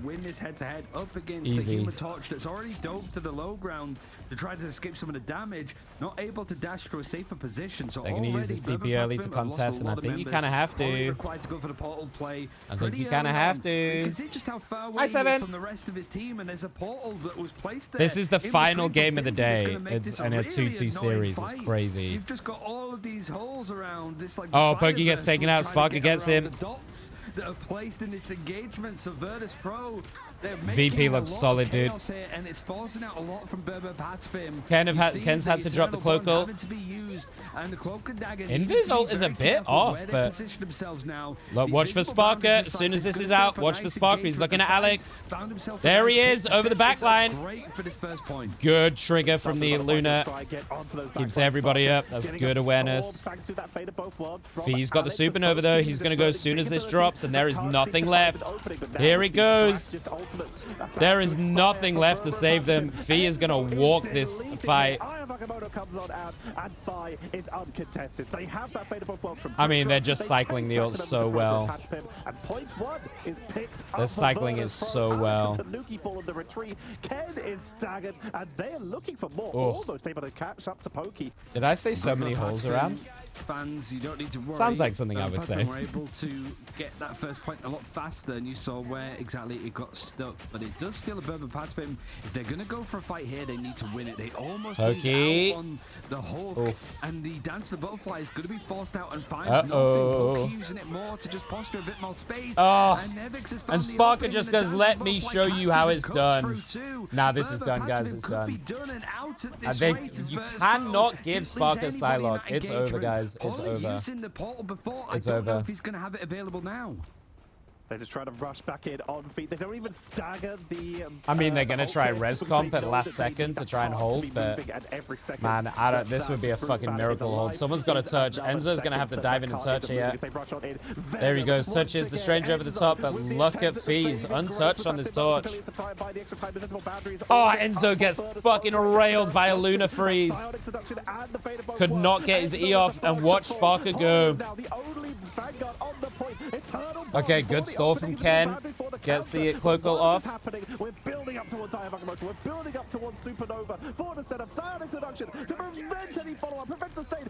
Easy. That's already dove to the low ground to try to escape some of the damage, not able to dash to a safer position. So they're going to use this TP early to contest, and I think you kind of have to. I think you kind of have to. You can see just how far away he is from the rest of his team, and there's a portal that was placed there. This is the final game of the day. It's in a 2-2 series. It's crazy. You've just got all of these holes around this, like, oh, Pokey gets taken out. Sparker gets him. The dots that are placed in this engagement. So Virtus Pro, VP looks solid, dude. Here, and it's forcing out a lot from brbrpatapim. Ken's had to drop the cloak ult. Invis ult is a bit off, but look, watch for Sparker. As soon as this is out, watch for Sparker. He's looking at Alex. There he is, over the back line. Good trigger from the Luna. Keeps everybody up. That's good awareness. Fee's got the supernova, though. He's going to go as soon as this drops, and there is nothing left. Here he goes. There is nothing left to save them. Fee is going to walk this fight. I mean, they're just cycling the ult so well. They're cycling it so well. Ken is staggered, and they're looking for more. Almost able to catch up to Pokey. Did I say so many holes around? Fans, you don't need to worry. Sounds like something I would say. Were able to get that first point a lot faster, and you saw where exactly it got stuck. But it does feel a brbrpatapim. If they're gonna go for a fight here, they need to win it. They almost lose out on the Hulk, and the Dance of the Butterfly is gonna be forced out and finds nothing. Pokey using it more to just posture a bit more space. And Sparker just goes, "Let me show you how it's done." Nah, this is done, guys. It's done. I think you cannot give Sparker Psylocke. It's over, guys. It's over. It's over. He's going to have it available now. They just try to rush back in on feet. They don't even stagger the... I mean, they're going to try res comp at the last second to try and hold, but... Man, this would be a fucking miracle hold. Someone's got to touch. Enzo's going to have to dive in and touch here. There he goes. Touches the stranger over the top, but look at Fees. Untouched on this torch. Oh, Enzo gets fucking railed by a Luna Freeze. Could not get his E off, and watch Sparker go. Okay, good stall from Ken. Gets the cloak ult off. We're building up towards Eye of Agamotto. We're building up towards Supernova for the setup. Psionic Seduction to prevent any follow-up, prevent sustain.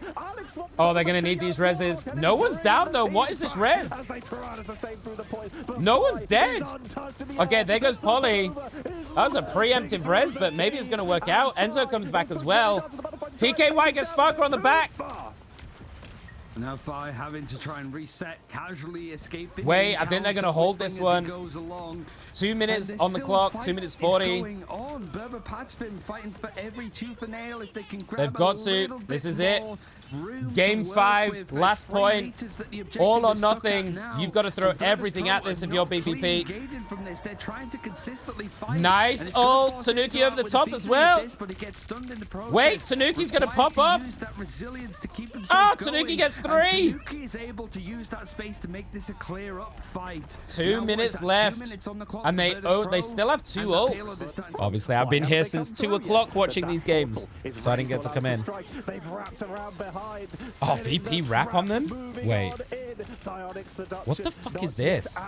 Oh, they're going to need these reses. No one's down, though. What is this res? No one's dead. Okay, there goes Polly. That was a preemptive res, but maybe it's going to work out. Enzo comes back as well. PKY gets Sparker on the back. Now Fi having to try and reset, casually escaping. Wait, I think they're going to hold this one. 2 minutes on the clock, 2 minutes 40. brbrpatapim fighting for every tooth and nail if they can grab. They've got to. This is it. Game 5, last point. All or nothing. You've got to throw everything at this if you're BBP. Nice ult. Tanuki over the top as well. Wait, Tanuki's going to pop off. Oh, Tanuki gets 3. Tanuki is able to use that space to make this a clear-up fight. 2 minutes left, and they still have 2 ults. Obviously, I've been here since 2 o'clock watching these games, so I didn't get to come in. Oh, VP wrap on them? Wait. What the fuck is this?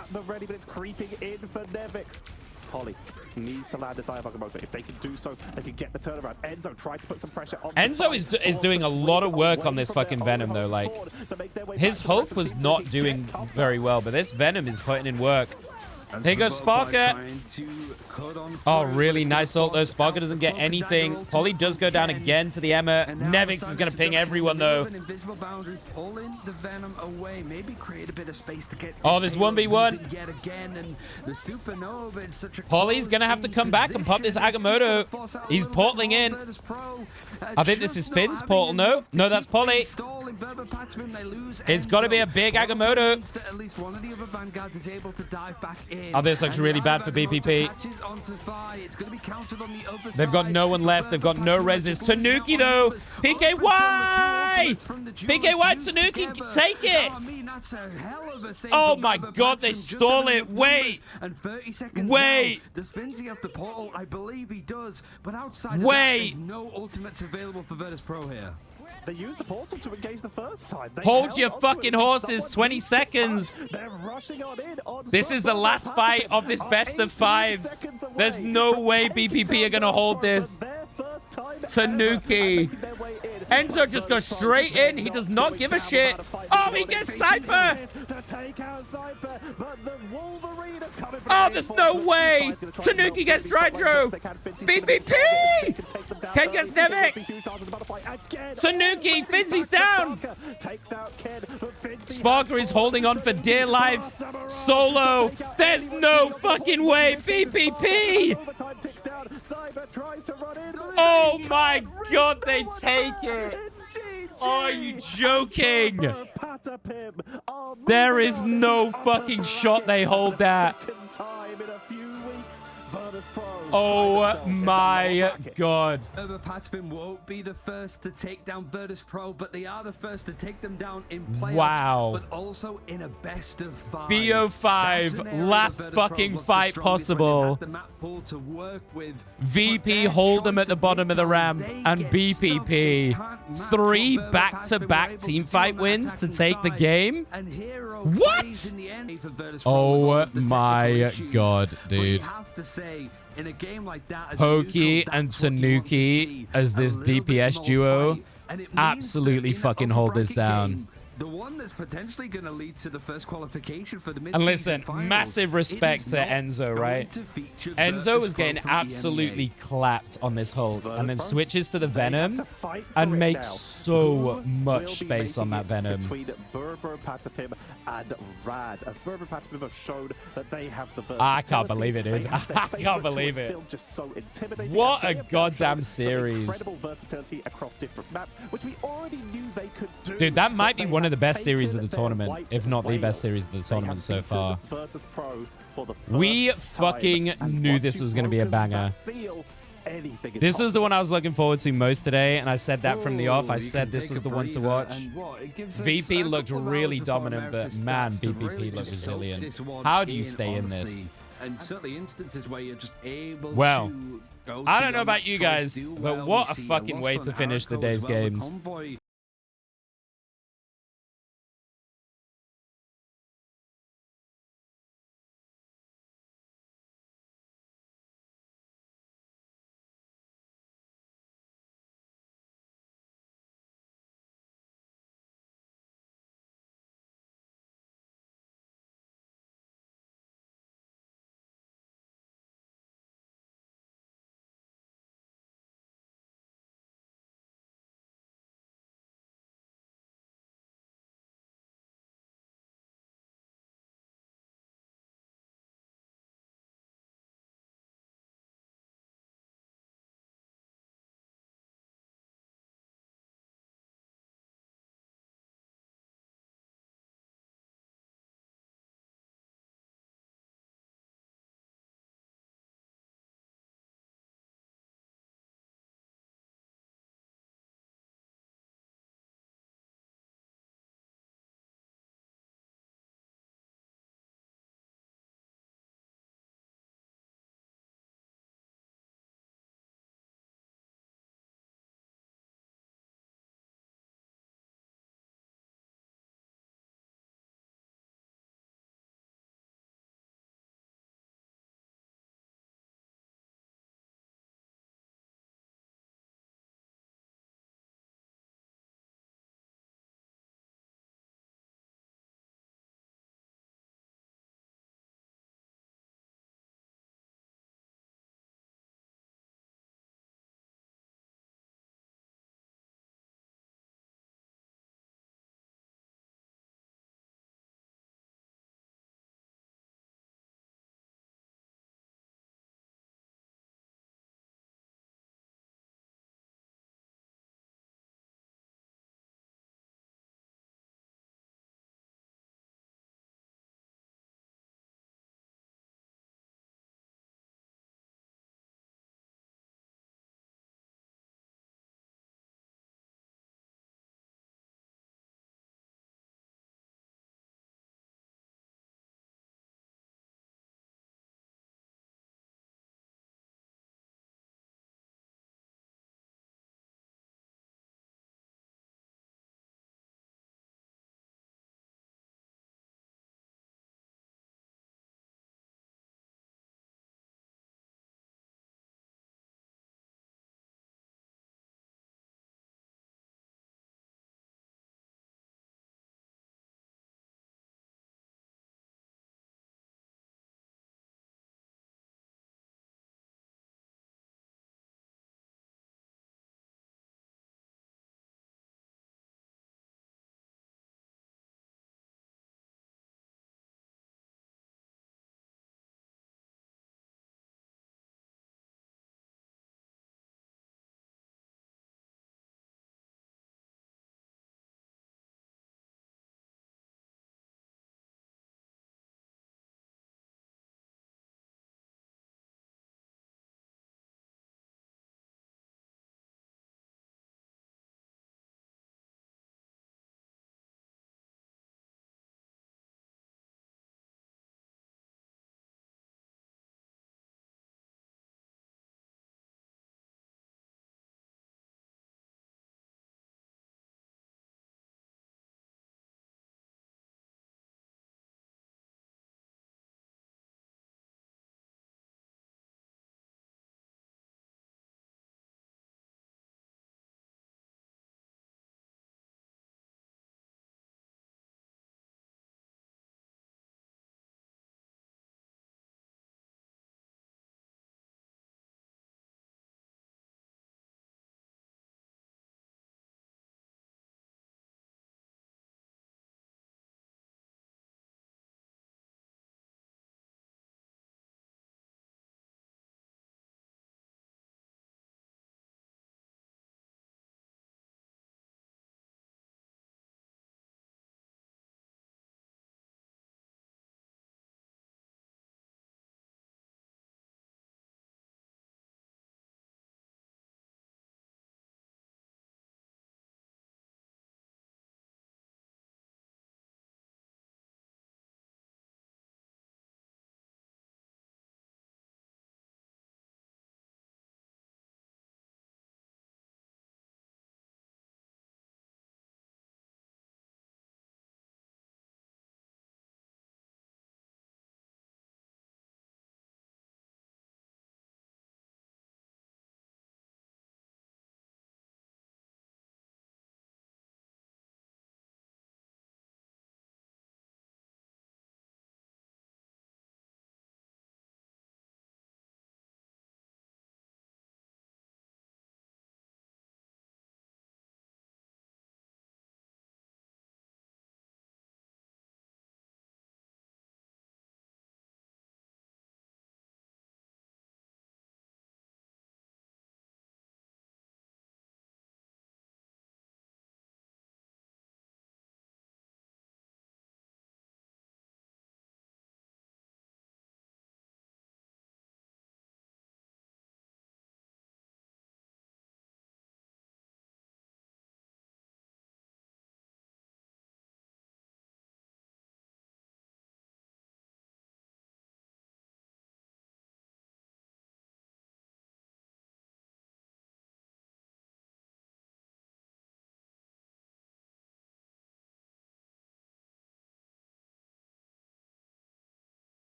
Holly needs to land this Iron Motor. If they can do so, they can get the turnaround. Enzo tried to put some pressure on. Enzo is doing a lot of work on this fucking Venom, though. Like, his Hulk was not doing very well, but this Venom is putting in work. Here goes Sparker. Oh, really nice ult, though. Sparker doesn't get anything. Polly does go down again to the Emma. Nevix is going to ping everyone, though. Oh, there's 1v1. Polly's going to have to come back and pop this Agamotto. He's portaling in. I think this is Finn's portal. No, that's Polly. It's got to be a big Agamotto. Oh, this looks really bad for BBP. They've got no one left. They've got no resist. Tanuki, though. PKY! PKY, Tanuki, take it! Oh, my God, they stole it. Wait. Wait. Does Finzi have the portal? I believe he does. But outside Wait. of that, there's no ultimates available for Virtus Pro here. They used the portal to engage the first time. Hold your fucking horses. 20 seconds. They're rushing on in. This is the last fight of this best of 5. There's no way BPP are going to hold this. Tanuki. Enzo just goes straight in. He does not give a shit. Oh, he gets Cypher. Oh, there's no way. Tanuki gets Drydro. BPP. Ken gets Nevix. Tanuki. Finzi's down. Sparker is holding on for dear life. Solo. There's no fucking way. BPP. Oh my God, they take it. Oh, are you joking? There is no fucking shot they hold that. Oh my God. BbrPatapim won't be the first to take down Virtus Pro, but they are the first to take them down in playoffs, wow. but also in a best of 5. BO5, last fucking fight possible. VP hold them at the bottom of the ramp, and BPP 3 back-to-back team fight wins to take the game. What? Oh my God, dude. In a game like that, Pokey and Tanuki as this DPS duo absolutely fucking hold this down. The one that's potentially going to lead to the first qualification for the mid-season And listen, finals. massive respect to Enzo, right? Enzo was getting absolutely clapped on this hold and then switches to the Venom and makes so much space on that Venom. Between BbrPatapim and Rad, as BbrPatapim have shown that they have the versatility. I can't believe it, dude. I can't believe it. What a goddamn series. Incredible versatility across different maps, which we already knew they could do. Dude, that might be one of the best series of the tournament, if not the best series of the tournament so far. We fucking knew this was going to be a banger. This is the one I was looking forward to most today, and I said that from the off. I said this was the one to watch. VP looked really dominant, but man, BBP looked resilient. How do you stay in this? And certainly instances where you're just able well, to go I don't know about you guys, but what a fucking way to finish the day's games.